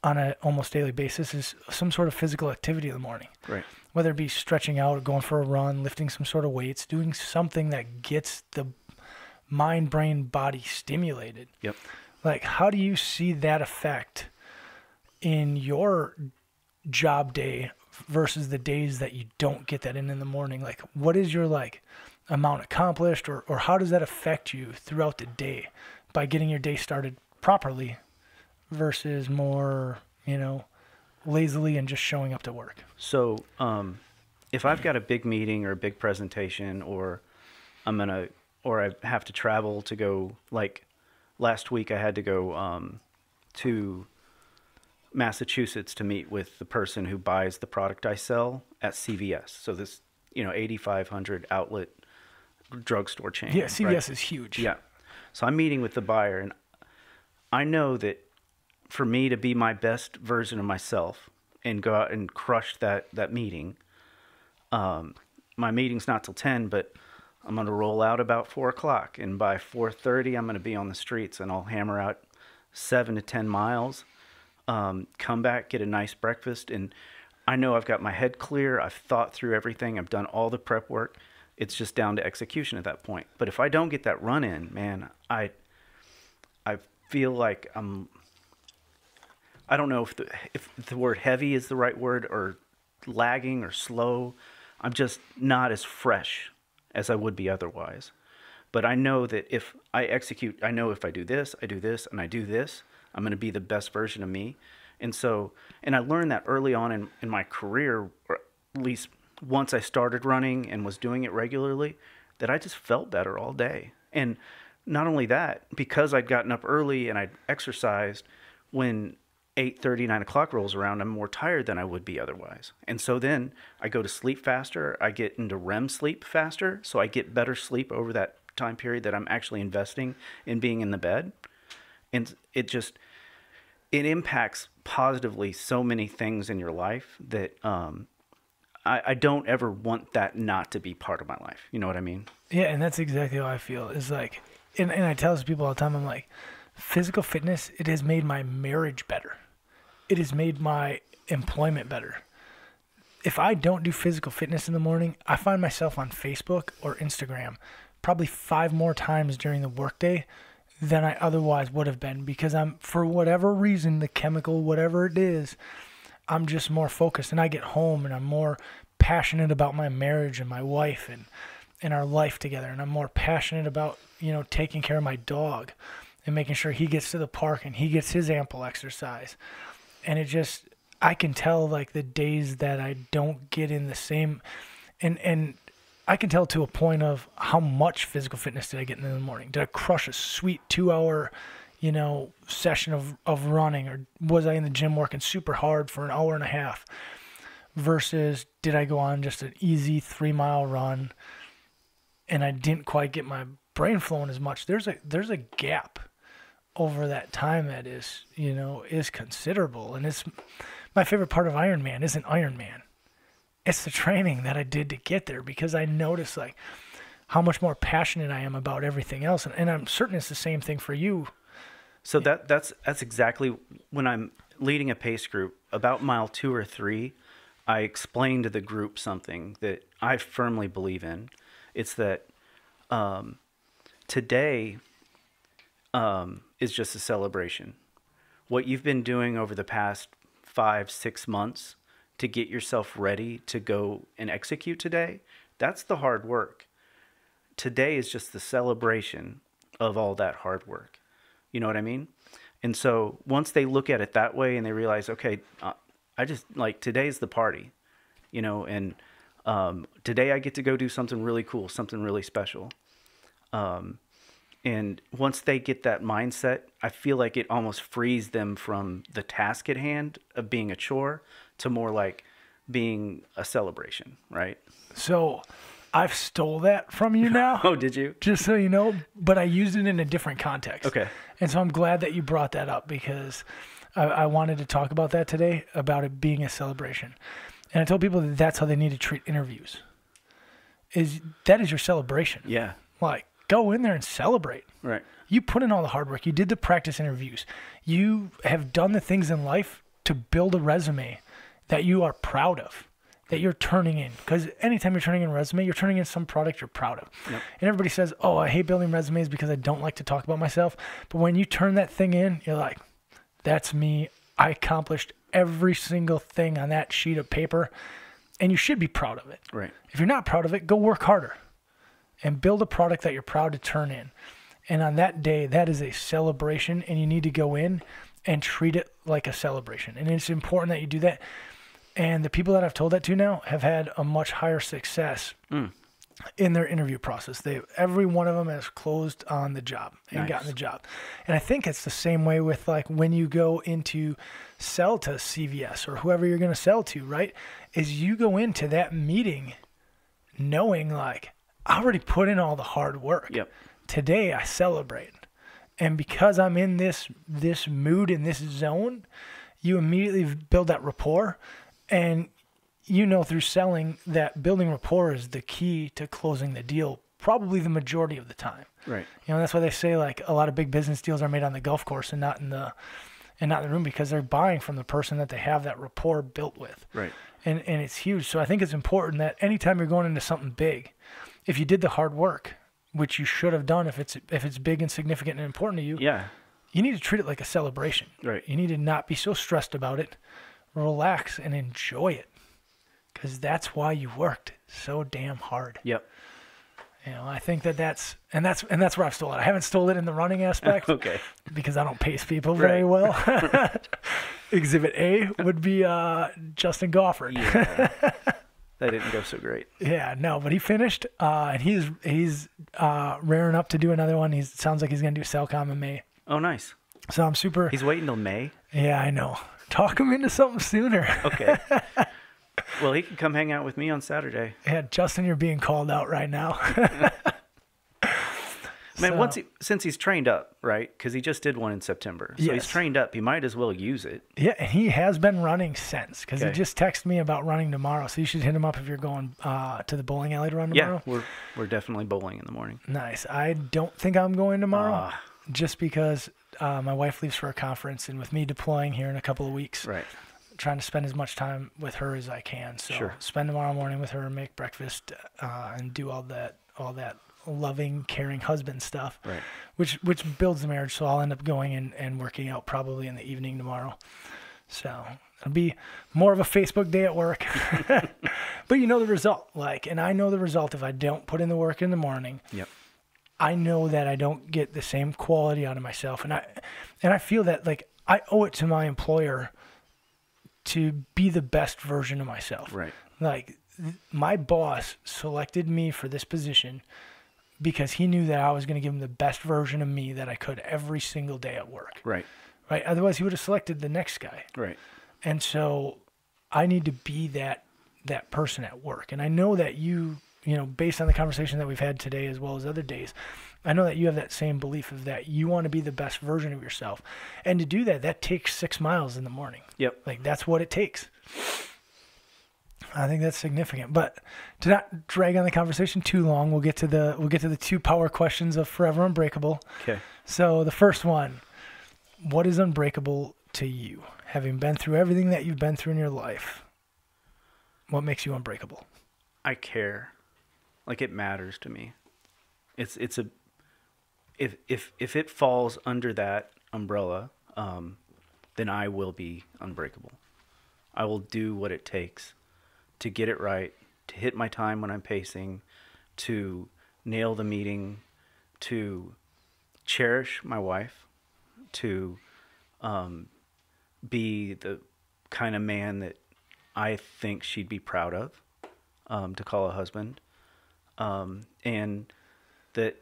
Speaker 1: on a almost daily basis is some sort of physical activity in the morning.
Speaker 2: Right.
Speaker 1: Whether it be stretching out, going for a run, lifting some sort of weights, doing something that gets the mind, brain, body stimulated.
Speaker 2: Yep.
Speaker 1: Like, how do you see that effect in your job day versus the days that you don't get that in the morning? Like, what is your, like, amount accomplished, or how does that affect you throughout the day by getting your day started properly versus more, lazily and just showing up to work?
Speaker 2: So, if I've got a big meeting or a big presentation, or I have to travel to go, like last week I had to go to Massachusetts to meet with the person who buys the product I sell at CVS. So this, 8,500 outlet drugstore chain.
Speaker 1: Yeah, CVS
Speaker 2: right?
Speaker 1: is huge.
Speaker 2: Yeah. So I'm meeting with the buyer, and I know that for me to be my best version of myself and go out and crush that meeting, my meeting's not till 10, but I'm going to roll out about 4 o'clock, and by 4:30 I'm going to be on the streets, and I'll hammer out 7 to 10 miles, come back, get a nice breakfast, and I know I've got my head clear. I've thought through everything. I've done all the prep work. It's just down to execution at that point. But if I don't get that run in, man, I feel like I don't know if the word heavy is the right word, or lagging or slow. I'm just not as fresh as I would be otherwise. But I know that if I execute, I know if I do this, and I do this, I'm going to be the best version of me. And I learned that early on in my career, or at least once I started running and was doing it regularly, that I just felt better all day. And not only that, because I'd gotten up early and I'd exercised, when 8:30, 9 o'clock rolls around, I'm more tired than I would be otherwise. And so then I go to sleep faster. I get into REM sleep faster. So I get better sleep over that time period that I'm actually investing in being in the bed. And it impacts positively so many things in your life that I don't ever want that not to be part of my life. You know what I mean?
Speaker 1: Yeah, and that's exactly how I feel. It's like, and I tell this people all the time, I'm like, physical fitness, it has made my marriage better. It has made my employment better. If I don't do physical fitness in the morning, I find myself on Facebook or Instagram probably 5 more times during the workday than I otherwise would have been, because I'm, for whatever reason, the chemical, whatever it is, I'm just more focused, and I get home and I'm more passionate about my marriage and my wife and our life together. And I'm more passionate about, taking care of my dog and making sure he gets to the park and he gets his ample exercise. And I can tell, like, the days that I don't get in the same, and I can tell to a point of how much physical fitness did I get in the morning. Did I crush a sweet 2-hour session of running, or was I in the gym working super hard for an hour and a half, versus did I go on just an easy 3-mile run and I didn't quite get my brain flowing as much. There's a gap over that time that is considerable. And it's my favorite part of Ironman isn't Ironman. It's the training that I did to get there, because I noticed like how much more passionate I am about everything else. And I'm certain it's the same thing for you.
Speaker 2: So that's exactly when I'm leading a pace group. About mile 2 or 3, I explain to the group something that I firmly believe in. It's that today is just a celebration. What you've been doing over the past 5-6 months to get yourself ready to go and execute today, that's the hard work. Today is just the celebration of all that hard work. You know what I mean? And so once they look at it that way and they realize, okay, I just like today's the party, you know, and today I get to go do something really cool, something really special. And once they get that mindset, I feel like it almost frees them from the task at hand of being a chore to more like being a celebration, right?
Speaker 1: So I've stole that from you now.
Speaker 2: Oh, did you?
Speaker 1: Just so you know, but I used it in a different context.
Speaker 2: Okay.
Speaker 1: And so I'm glad that you brought that up, because I wanted to talk about that today, about it being a celebration. And I told people that that's how they need to treat interviews. That is your celebration.
Speaker 2: Yeah.
Speaker 1: Like, go in there and celebrate.
Speaker 2: Right.
Speaker 1: You put in all the hard work. You did the practice interviews. You have done the things in life to build a resume that you are proud of, that you're turning in. Because anytime you're turning in a resume, you're turning in some product you're proud of.
Speaker 2: Yep.
Speaker 1: And everybody says, oh, I hate building resumes because I don't like to talk about myself. But when you turn that thing in, you're like, that's me. I accomplished every single thing on that sheet of paper. And you should be proud of it.
Speaker 2: Right.
Speaker 1: If you're not proud of it, go work harder and build a product that you're proud to turn in. And on that day, that is a celebration, and you need to go in and treat it like a celebration. And it's important that you do that. And the people that I've told that to now have had a much higher success in their interview process. Every one of them has closed on the job and gotten the job. And I think it's the same way with like when you go into sell to CVS or whoever you're going to sell to, right? Is you go into that meeting knowing like, I already put in all the hard work.
Speaker 2: Yep.
Speaker 1: Today I celebrate. And because I'm in this mood, in this zone, you immediately build that rapport. And you know through selling that building rapport is the key to closing the deal probably the majority of the time.
Speaker 2: Right.
Speaker 1: You know, that's why they say like a lot of big business deals are made on the golf course and not in the room, because they're buying from the person that they have that rapport built with.
Speaker 2: Right.
Speaker 1: And it's huge. So I think it's important that anytime you're going into something big, if you did the hard work, which you should have done if it's big and significant and important to you, you need to treat it like a celebration.
Speaker 2: Right.
Speaker 1: You need to not be so stressed about it. Relax and enjoy it, because that's why you worked so damn hard.
Speaker 2: Yep.
Speaker 1: You know, I think that's where I've stolen it. I haven't stolen it in the running aspect,
Speaker 2: Okay.
Speaker 1: because I don't pace people very well. Exhibit A would be Justin Gofford.
Speaker 2: Yeah. That didn't go so great.
Speaker 1: Yeah, no, but he finished, and he's raring up to do another one. He sounds like he's gonna do Cellcom in May.
Speaker 2: Oh, nice.
Speaker 1: So I'm super.
Speaker 2: He's waiting till May?
Speaker 1: Yeah, I know. Talk him into something sooner.
Speaker 2: Okay. Well, he can come hang out with me on Saturday.
Speaker 1: Yeah, Justin, you're being called out right now.
Speaker 2: Man, since he's trained up, right? Because he just did one in September. So he's trained up. He might as well use it.
Speaker 1: Yeah, and he has been running since, because
Speaker 2: Okay.
Speaker 1: he just texted me about running tomorrow. So you should hit him up if you're going to the bowling alley to run tomorrow.
Speaker 2: Yeah, we're definitely bowling in the morning.
Speaker 1: Nice. I don't think I'm going tomorrow, just because my wife leaves for a conference, and with me deploying here in a couple of weeks,
Speaker 2: Right.
Speaker 1: trying to spend as much time with her as I can. So
Speaker 2: Sure.
Speaker 1: spend tomorrow morning with her, make breakfast, and do all that loving, caring husband stuff,
Speaker 2: Right.
Speaker 1: which builds the marriage. So I'll end up going and working out probably in the evening tomorrow. So it'll be more of a Facebook day at work, but you know the result. And I know the result if I don't put in the work in the morning.
Speaker 2: Yep.
Speaker 1: I know that I don't get the same quality out of myself, and I feel that like I owe it to my employer to be the best version of myself.
Speaker 2: Right.
Speaker 1: Like my boss selected me for this position because he knew that I was going to give him the best version of me that I could every single day at work.
Speaker 2: Right.
Speaker 1: Right. Otherwise, he would have selected the next guy.
Speaker 2: Right.
Speaker 1: And so I need to be that person at work. And I know that you know, based on the conversation that we've had today as well as other days, I know that you have that same belief of that you want to be the best version of yourself. And to do that takes 6 miles in the morning.
Speaker 2: Yep.
Speaker 1: Like that's what it takes. I think that's significant. But to not drag on the conversation too long, we'll get to the 2 power questions of Forever Unbreakable.
Speaker 2: Okay.
Speaker 1: So the first one, what is unbreakable to you? Having been through everything that you've been through in your life, what makes you unbreakable?
Speaker 2: I care. Like, it matters to me. If it falls under that umbrella, then I will be unbreakable. I will do what it takes to get it right, to hit my time when I'm pacing, to nail the meeting, to cherish my wife, to be the kind of man that I think she'd be proud of, to call a husband, and that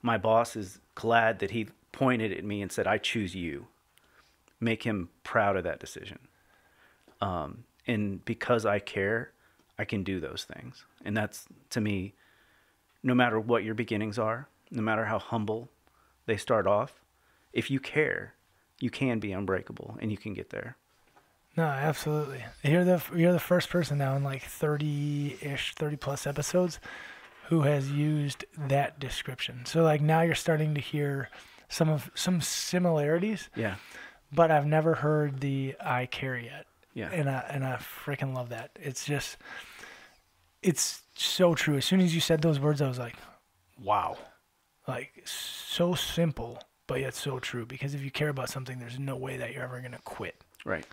Speaker 2: my boss is glad that he pointed at me and said, I choose you. Make him proud of that decision. And because I care, I can do those things. And that's, to me, no matter what your beginnings are, no matter how humble they start off, if you care, you can be unbreakable and you can get there.
Speaker 1: No, absolutely. You're the first person now in like 30 plus episodes who has used that description. So like now you're starting to hear some similarities.
Speaker 2: Yeah.
Speaker 1: But I've never heard the I care yet.
Speaker 2: Yeah.
Speaker 1: And I freaking love that. It's so true. As soon as you said those words, I was like, wow. Like, so simple, but yet so true. Because if you care about something, there's no way that you're ever going to quit.
Speaker 2: Right.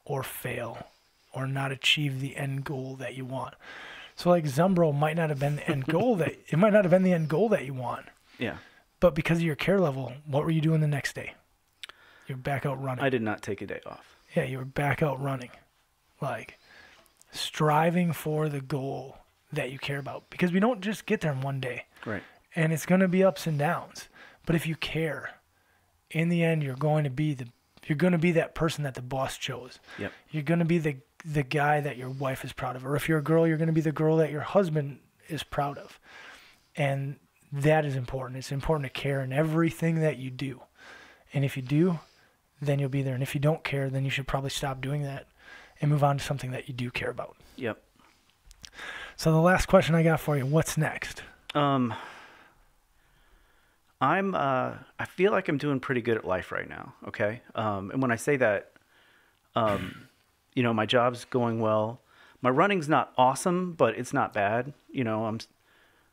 Speaker 1: Or fail. Or not achieve the end goal that you want. So, like, Zumbro might not have been the end goal it might not have been the end goal that you want.
Speaker 2: Yeah.
Speaker 1: But because of your care level, what were you doing the next day? You're back out running.
Speaker 2: I did not take a day off.
Speaker 1: Yeah, you were back out running. Like, striving for the goal that you care about. Because we don't just get there in one day.
Speaker 2: Right.
Speaker 1: And it's going to be ups and downs. But if you care, in the end, you're going to be that person that the boss chose.
Speaker 2: Yep.
Speaker 1: You're going to be the guy that your wife is proud of. Or if you're a girl, you're going to be the girl that your husband is proud of. And that is important. It's important to care in everything that you do. And if you do, then you'll be there. And if you don't care, then you should probably stop doing that and move on to something that you do care about.
Speaker 2: Yep.
Speaker 1: So the last question I got for you, what's next?
Speaker 2: I feel like I'm doing pretty good at life right now. Okay. And when I say that, my job's going well. My running's not awesome, but it's not bad.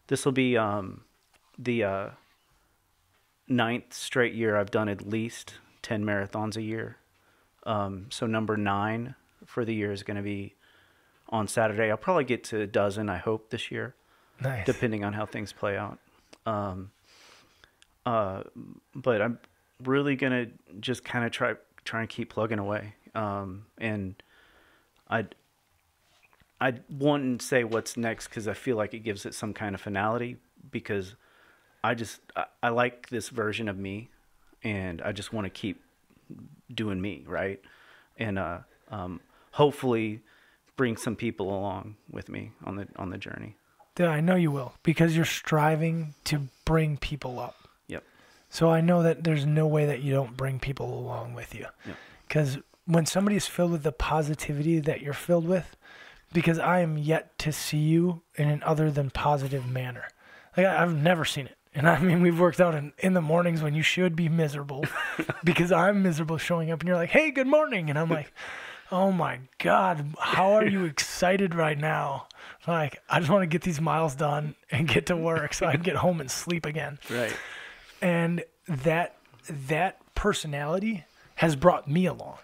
Speaker 2: This will be, the 9th straight year I've done at least 10 marathons a year. So number 9 for the year is going to be on Saturday. I'll probably get to a dozen, I hope, this year.
Speaker 1: Nice.
Speaker 2: Depending on how things play out. But I'm really going to just kind of try and keep plugging away. And I wouldn't say what's next because I feel like it gives it some kind of finality, because I like this version of me, and I just want to keep doing me, right? And hopefully bring some people along with me on the journey.
Speaker 1: Yeah, I know you will, because you're striving to bring people up.
Speaker 2: Yep.
Speaker 1: So I know that there's no way that you don't bring people along with you.
Speaker 2: Yep.
Speaker 1: Because when somebody is filled with the positivity that you're filled with, because I am yet to see you in an other than positive manner. Like, I've never seen it. And I mean, we've worked out in the mornings when you should be miserable because I'm miserable showing up and you're like, hey, good morning. And I'm like, oh my God, how are you excited right now? Like, I just want to get these miles done and get to work so I can get home and sleep again.
Speaker 2: Right.
Speaker 1: And that personality has brought me along.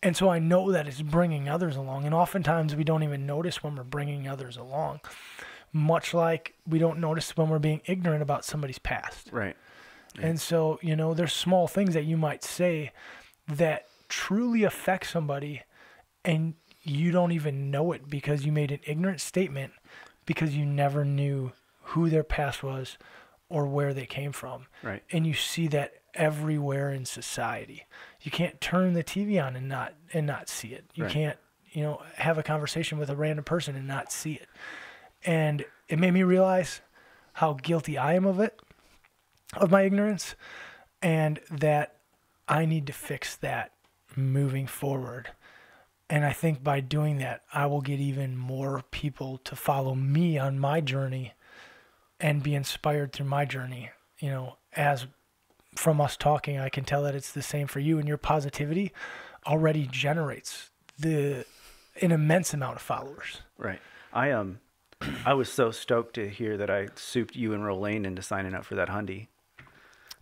Speaker 1: And so I know that it's bringing others along. And oftentimes we don't even notice when we're bringing others along. Much like we don't notice when we're being ignorant about somebody's past.
Speaker 2: Right. Yeah.
Speaker 1: And so, there's small things that you might say that truly affect somebody and you don't even know it because you made an ignorant statement because you never knew who their past was or where they came from.
Speaker 2: Right.
Speaker 1: And you see that everywhere in society. You can't turn the TV on and not see it. You
Speaker 2: right.
Speaker 1: can't, have a conversation with a random person and not see it. And it made me realize how guilty I am of it, of my ignorance, and that I need to fix that moving forward. And I think by doing that, I will get even more people to follow me on my journey and be inspired through my journey. You know, as from us talking, I can tell that it's the same for you, and your positivity already generates an immense amount of followers.
Speaker 2: Right. I was so stoked to hear that I souped you and Rolane into signing up for that Hyundai.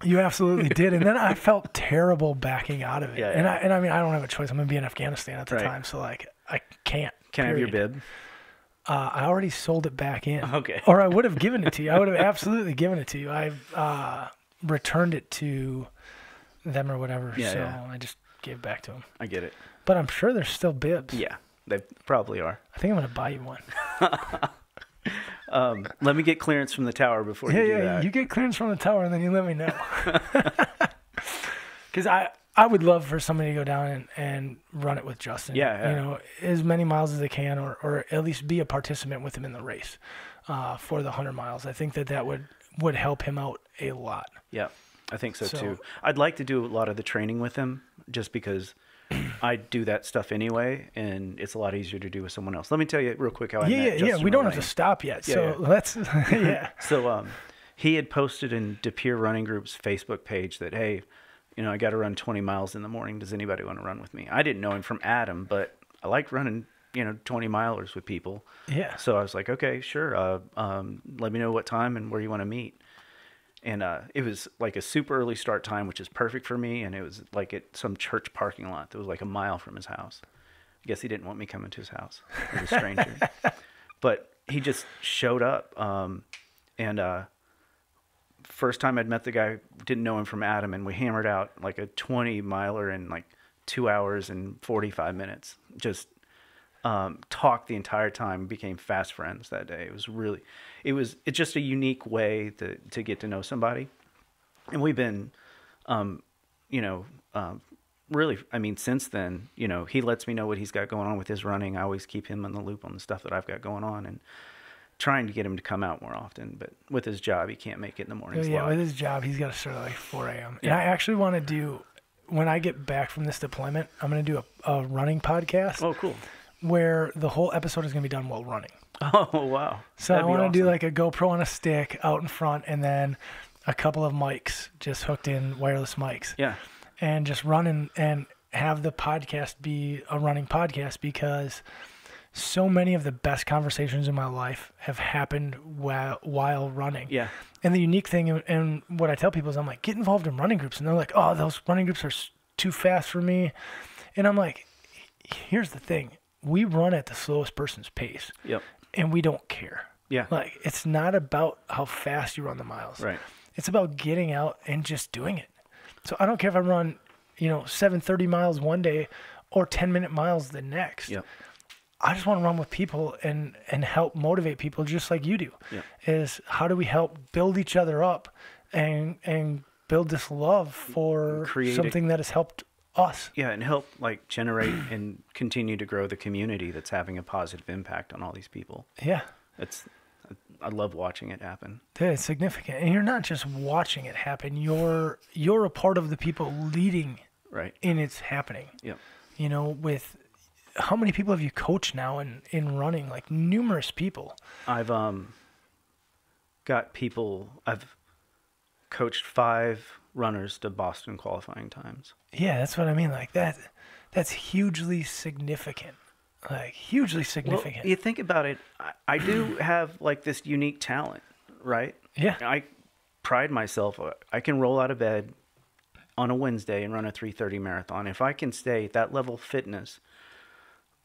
Speaker 1: You absolutely did. And then I felt terrible backing out of it.
Speaker 2: Yeah,
Speaker 1: And
Speaker 2: yeah.
Speaker 1: I mean, I don't have a choice. I'm going to be in Afghanistan at the time. So like, I can't.
Speaker 2: Can I have your bib?
Speaker 1: I already sold it back in.
Speaker 2: Okay.
Speaker 1: Or I would have given it to you. I would have absolutely given it to you. I've returned it to them or whatever.
Speaker 2: Yeah.
Speaker 1: I just gave it back to them.
Speaker 2: I get it.
Speaker 1: But I'm sure there's still bibs.
Speaker 2: Yeah, they probably are.
Speaker 1: I think I'm going to buy you one.
Speaker 2: Let me get clearance from the tower before you do that.
Speaker 1: You get clearance from the tower and then you let me know. Because I would love for somebody to go down and run it with Justin.
Speaker 2: Yeah.
Speaker 1: You know, as many miles as they can, or at least be a participant with him in the race for the 100 miles. I think that would help him out a lot.
Speaker 2: Yeah, I think so too. I'd like to do a lot of the training with him just because I do that stuff anyway, and it's a lot easier to do with someone else. Let me tell you real quick how I met Justin.
Speaker 1: We don't have to stop yet. Let's,
Speaker 2: So he had posted in De Pere Running Group's Facebook page that, hey, you know, I got to run 20 miles in the morning. Does anybody want to run with me? I didn't know him from Adam, but I like running, 20 milers with people.
Speaker 1: Yeah.
Speaker 2: So I was like, okay, sure. Let me know what time and where you want to meet. And it was like a super early start time, which is perfect for me. And it was like at some church parking lot that was like a mile from his house. I guess he didn't want me coming to his house. He was a stranger. But he just showed up. First time I'd met the guy, didn't know him from Adam. And we hammered out like a 20 miler in like 2 hours and 45 minutes. Just talked the entire time, became fast friends that day. It's just a unique way to get to know somebody. And we've been, really, I mean, since then, he lets me know what he's got going on with his running. I always keep him in the loop on the stuff that I've got going on and trying to get him to come out more often. But with his job, he can't make it in the mornings.
Speaker 1: Yeah, with his job, he's got to start at like 4 a.m.
Speaker 2: Yeah.
Speaker 1: And I actually want to do, when I get back from this deployment, I'm going to do a running podcast.
Speaker 2: Oh, cool.
Speaker 1: Where the whole episode is going to be done while running.
Speaker 2: Oh, wow.
Speaker 1: So I want to do like a GoPro on a stick out in front and then a couple of mics, just hooked in wireless mics.
Speaker 2: Yeah.
Speaker 1: And just run and have the podcast be a running podcast, because so many of the best conversations in my life have happened while running.
Speaker 2: Yeah.
Speaker 1: And the unique thing, and what I tell people is I'm like, get involved in running groups. And they're like, oh, those running groups are too fast for me. And I'm like, here's the thing. We run at the slowest person's pace. Yep. And we don't care.
Speaker 2: Yeah.
Speaker 1: Like, it's not about how fast you run the miles.
Speaker 2: Right.
Speaker 1: It's about getting out and just doing it. So I don't care if I run, 7:30 miles one day or 10-minute miles the next.
Speaker 2: Yep.
Speaker 1: I just want to run with people and help motivate people just like you do. Yep. Is how do we help build each other up and build this love for something that has helped us.
Speaker 2: Yeah, and help like generate and continue to grow the community that's having a positive impact on all these people.
Speaker 1: Yeah.
Speaker 2: I love watching it happen.
Speaker 1: Dude, it's significant. And you're not just watching it happen, you're a part of the people leading in its happening.
Speaker 2: Yep.
Speaker 1: With how many people have you coached now in running? Like numerous people.
Speaker 2: I've coached 5 runners to Boston qualifying times.
Speaker 1: Yeah, that's what I mean. Like that's hugely significant. Like hugely significant.
Speaker 2: Well, you think about it, I do have like this unique talent, right?
Speaker 1: Yeah.
Speaker 2: I pride myself. I can roll out of bed on a Wednesday and run a 3:30 marathon. If I can stay at that level of fitness,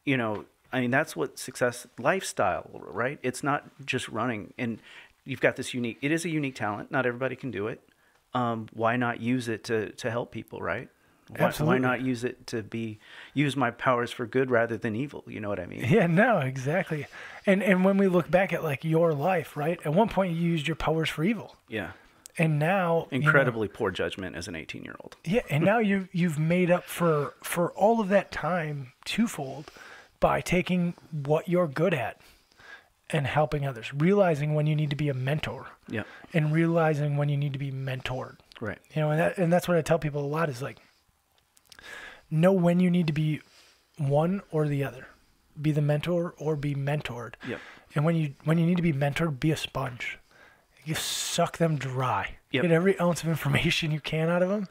Speaker 2: that's what success lifestyle, right? It's not just running. And you've got this it is a unique talent. Not everybody can do it. Why not use it to help people, right? Why not use it to use my powers for good rather than evil? You know what I mean?
Speaker 1: Yeah, no, exactly. And when we look back at like your life, right? At one point you used your powers for evil.
Speaker 2: Yeah.
Speaker 1: And now
Speaker 2: incredibly poor judgment as an 18-year-old.
Speaker 1: Yeah, and now you've made up for all of that time twofold by taking what you're good at and helping others, realizing when you need to be a mentor.
Speaker 2: Yeah.
Speaker 1: And realizing when you need to be mentored.
Speaker 2: Right.
Speaker 1: And that's what I tell people a lot is like, know when you need to be one or the other. Be the mentor or be mentored.
Speaker 2: Yep.
Speaker 1: And when you need to be mentored, be a sponge. You suck them dry.
Speaker 2: Yep.
Speaker 1: Get every ounce of information you can out of them,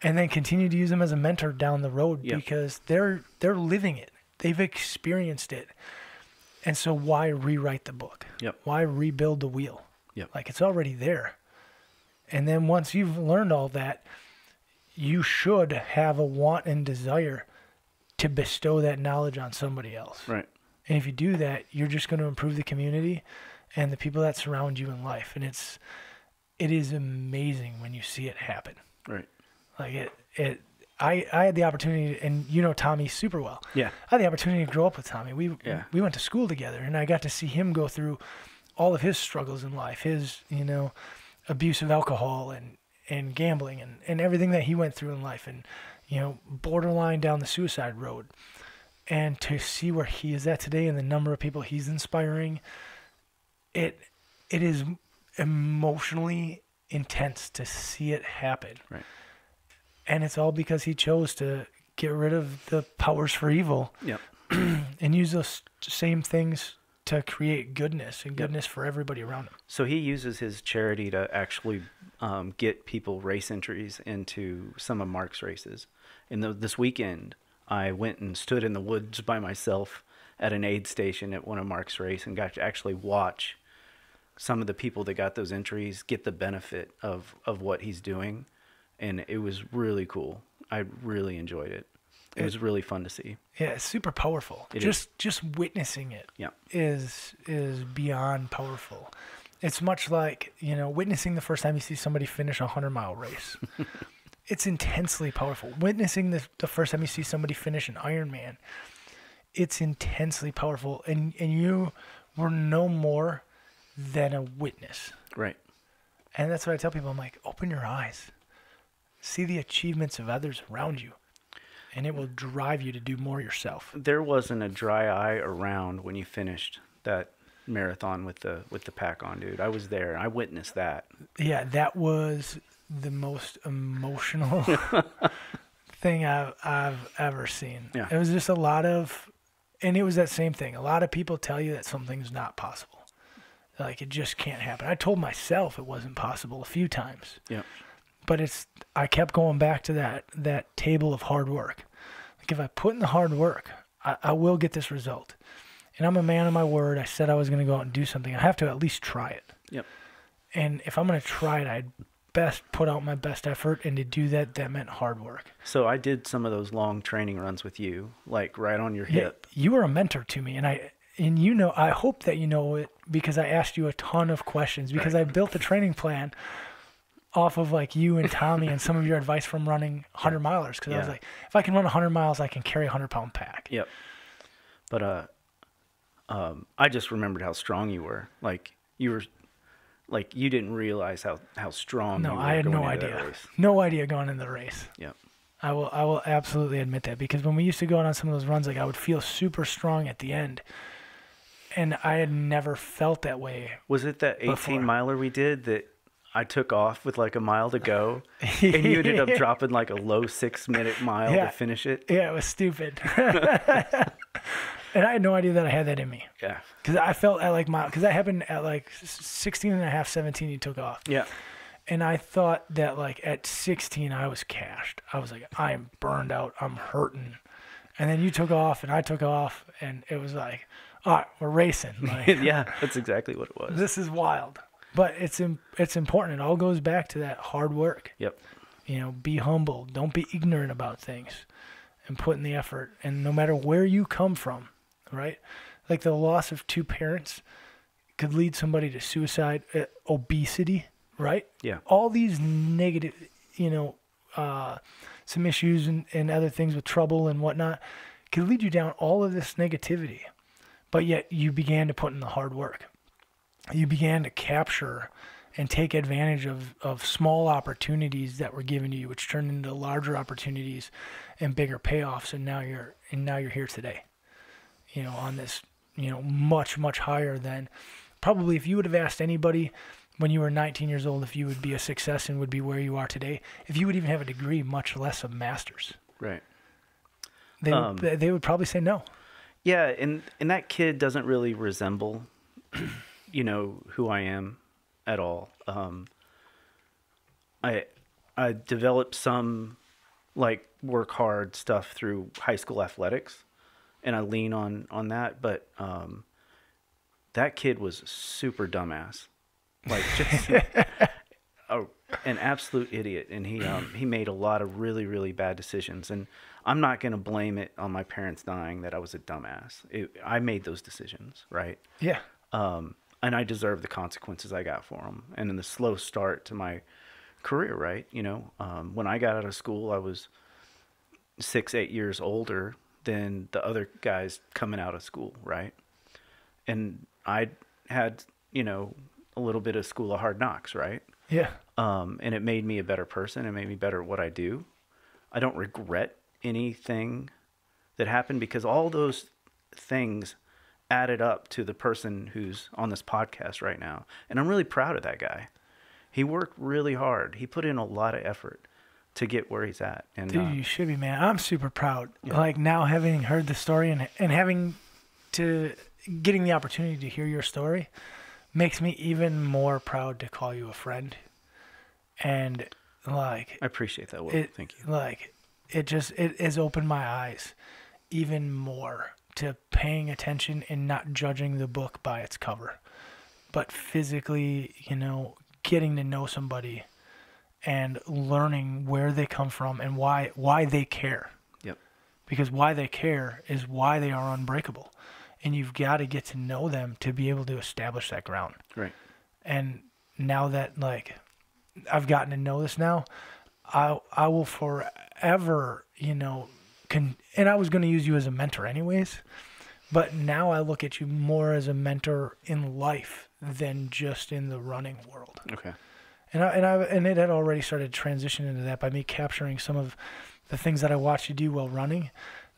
Speaker 1: and then continue to use them as a mentor down the road because they're living it. They've experienced it. And so why rewrite the book?
Speaker 2: Yep.
Speaker 1: Why rebuild the wheel?
Speaker 2: Yep.
Speaker 1: Like, it's already there. And then once you've learned all that, you should have a want and desire to bestow that knowledge on somebody else.
Speaker 2: Right.
Speaker 1: And if you do that, you're just going to improve the community and the people that surround you in life. And it is amazing when you see it happen.
Speaker 2: Right.
Speaker 1: Like I had the opportunity, and you know Tommy super well.
Speaker 2: Yeah.
Speaker 1: I had the opportunity to grow up with Tommy. We went to school together, and I got to see him go through all of his struggles in life, his, abuse of alcohol and gambling and everything that he went through in life, and, borderline down the suicide road. And to see where he is at today and the number of people he's inspiring, it is emotionally intense to see it happen.
Speaker 2: Right.
Speaker 1: And it's all because he chose to get rid of the powers for evil.
Speaker 2: Yep.
Speaker 1: And use those same things to create goodness and goodness for everybody around him.
Speaker 2: So he uses his charity to actually get people race entries into some of Mark's races. And this weekend, I went and stood in the woods by myself at an aid station at one of Mark's race and got to actually watch some of the people that got those entries get the benefit of what he's doing. And it was really cool. I really enjoyed it. It was really fun to see.
Speaker 1: Yeah, it's super powerful. Just witnessing it is beyond powerful. It's much like, witnessing the first time you see somebody finish a 100-mile race. It's intensely powerful. Witnessing the first time you see somebody finish an Ironman, it's intensely powerful. And you were no more than a witness.
Speaker 2: Right.
Speaker 1: And that's what I tell people. I'm like, open your eyes. See the achievements of others around you, and it will drive you to do more yourself.
Speaker 2: There wasn't a dry eye around when you finished that marathon with the pack on, dude. I was there. I witnessed that. Yeah,
Speaker 1: that was the most emotional thing I've ever seen. Yeah. It was just a lot of, and it was that same thing. A lot of people tell you that something's not possible. Like, it just can't happen. I told myself it wasn't possible a few times.
Speaker 2: Yeah.
Speaker 1: But I kept going back to that table of hard work. Like, if I put in the hard work, I will get this result. And I'm a man of my word. I said I was going to go out and do something. I have to at least try it.
Speaker 2: Yep.
Speaker 1: And if I'm going to try it, I'd best put out my best effort. And to do that meant hard work.
Speaker 2: So I did some of those long training runs with you, like right on your hip.
Speaker 1: You were a mentor to me. And I hope that you know it because I asked you a ton of questions because I built a training plan off of like you and Tommy and some of your advice from running 100 milers. Cause I was like, if I can run 100 miles, I can carry a 100-pound pack.
Speaker 2: Yep. But, I just remembered how strong you were. Like you didn't realize how strong you were.
Speaker 1: No, I had no idea. No idea going into the race.
Speaker 2: Yep.
Speaker 1: I will absolutely admit that because when we used to go out on some of those runs, like I would feel super strong at the end. And I had never felt that way.
Speaker 2: Was it that 18-miler we did that I took off with like a mile to go, and you ended up dropping like a low 6-minute mile to finish it?
Speaker 1: Yeah, it was stupid. And I had no idea that I had that in me.
Speaker 2: Yeah.
Speaker 1: Because I felt at like because that happened at like 16 and a half, 17, you took off.
Speaker 2: Yeah.
Speaker 1: And I thought that like at 16, I was cashed. I was like, I am burned out. I'm hurting. And then you took off and I took off, and it was like, all right, we're racing. Like,
Speaker 2: yeah, that's exactly what it was.
Speaker 1: This is wild. But it's important. It all goes back to that hard work.
Speaker 2: Yep.
Speaker 1: Be humble. Don't be ignorant about things, and put in the effort. And no matter where you come from, right? Like the loss of 2 parents could lead somebody to suicide, obesity, right?
Speaker 2: Yeah.
Speaker 1: All these negative, some issues and other things with trouble and whatnot could lead you down all of this negativity. But yet you began to put in the hard work. You began to capture and take advantage of small opportunities that were given to you, which turned into larger opportunities and bigger payoffs. And now you're here today, on this, much, much higher than probably if you would have asked anybody when you were 19 years old if you would be a success and would be where you are today, if you would even have a degree, much less a master's.
Speaker 2: Right.
Speaker 1: They would probably say no.
Speaker 2: Yeah, and that kid doesn't really resemble, who I am at all. I developed some like work hard stuff through high school athletics, and I lean on that. But that kid was super dumbass, like just an absolute idiot, and he made a lot of really, really bad decisions. And I'm not going to blame it on my parents dying that I was a dumbass. I made those decisions, right?
Speaker 1: Yeah.
Speaker 2: And I deserve the consequences I got for them. And in the slow start to my career, right? When I got out of school, I was 6-8 years older than the other guys coming out of school, right? And I had, a little bit of school of hard knocks, right?
Speaker 1: Yeah.
Speaker 2: And it made me a better person. It made me better at what I do. I don't regret anything that happened because all those things added up to the person who's on this podcast right now. And I'm really proud of that guy. He worked really hard. He put in a lot of effort to get where he's at. And
Speaker 1: dude, you should be, man. I'm super proud.
Speaker 2: Yeah.
Speaker 1: Like now having heard the story and getting the opportunity to hear your story makes me even more proud to call you a friend. And like,
Speaker 2: I appreciate that, Will. Thank you.
Speaker 1: Like, it has opened my eyes even more to paying attention and not judging the book by its cover, but physically, getting to know somebody and learning where they come from and why they care.
Speaker 2: Yep.
Speaker 1: Because why they care is why they are unbreakable. And you've got to get to know them to be able to establish that ground.
Speaker 2: Right.
Speaker 1: And now that like I've gotten to know this now, I will forever, and I was going to use you as a mentor anyways, but now I look at you more as a mentor in life than just in the running world.
Speaker 2: Okay.
Speaker 1: And it had already started transitioning into that by me capturing some of the things that I watched you do while running,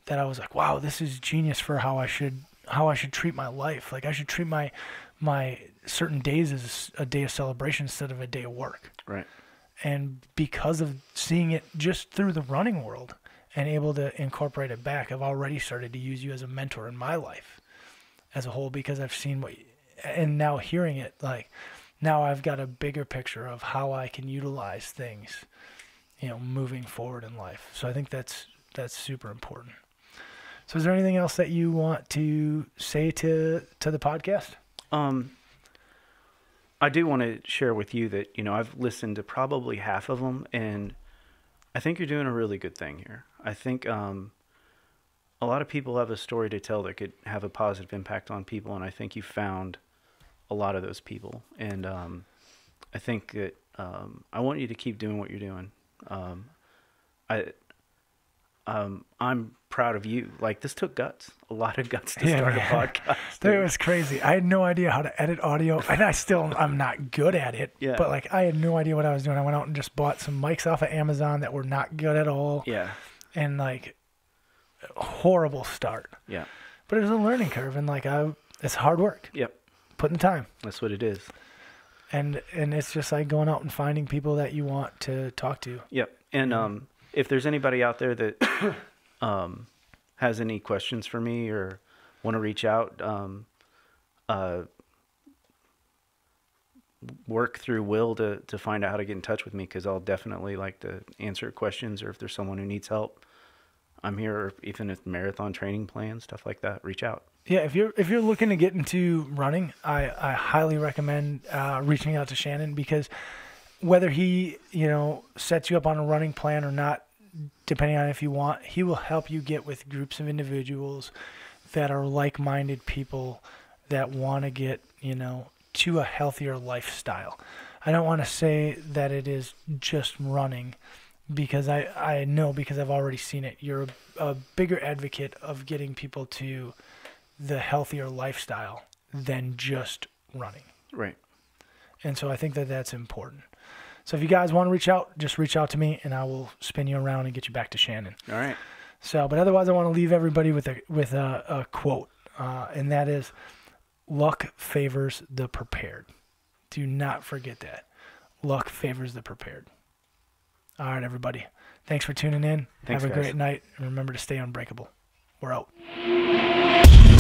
Speaker 1: that I was like, wow, this is genius for how I should treat my life. Like I should treat my certain days as a day of celebration instead of a day of work.
Speaker 2: Right.
Speaker 1: And because of seeing it just through the running world and able to incorporate it back, I've already started to use you as a mentor in my life as a whole, because I've seen and now hearing it, like now I've got a bigger picture of how I can utilize things, moving forward in life. So I think that's super important. So is there anything else that you want to say to the podcast?
Speaker 2: I do want to share with you that, I've listened to probably half of them, and I think you're doing a really good thing here. I think a lot of people have a story to tell that could have a positive impact on people, and I think you found a lot of those people. And I think that I want you to keep doing what you're doing. I'm proud of you. Like, this took guts, a lot of guts to start a podcast.
Speaker 1: It was crazy. I had no idea how to edit audio, and I'm not good at it.
Speaker 2: Yeah.
Speaker 1: But like, I had no idea what I was doing. I went out and just bought some mics off of Amazon that were not good at all.
Speaker 2: Yeah.
Speaker 1: And like, horrible start.
Speaker 2: Yeah.
Speaker 1: But it was a learning curve, and like, it's hard work.
Speaker 2: Yep.
Speaker 1: Putting the time.
Speaker 2: That's what it is.
Speaker 1: And it's just like going out and finding people that you want to talk to.
Speaker 2: Yep. And if there's anybody out there that has any questions for me or want to reach out, work through Will to find out how to get in touch with me, because I'll definitely like to answer questions, or if there's someone who needs help, I'm here. Or even if marathon training plans, stuff like that, reach out.
Speaker 1: Yeah, if you're looking to get into running, I highly recommend reaching out to Shannon, because whether he sets you up on a running plan or not, depending on if you want, he will help you get with groups of individuals that are like-minded people that want to get to a healthier lifestyle. I don't want to say that it is just running, because I know, because I've already seen it. You're a bigger advocate of getting people to the healthier lifestyle than just running.
Speaker 2: Right.
Speaker 1: And so I think that that's important. So if you guys want to reach out, just reach out to me, and I will spin you around and get you back to Shannon.
Speaker 2: All right.
Speaker 1: So, but otherwise, I want to leave everybody with a quote, and that is, "Luck favors the prepared." Do not forget that. Luck favors the prepared. All right, everybody. Thanks for tuning in.
Speaker 2: Thanks,
Speaker 1: Have a
Speaker 2: guys.
Speaker 1: great night, and remember to stay unbreakable. We're out.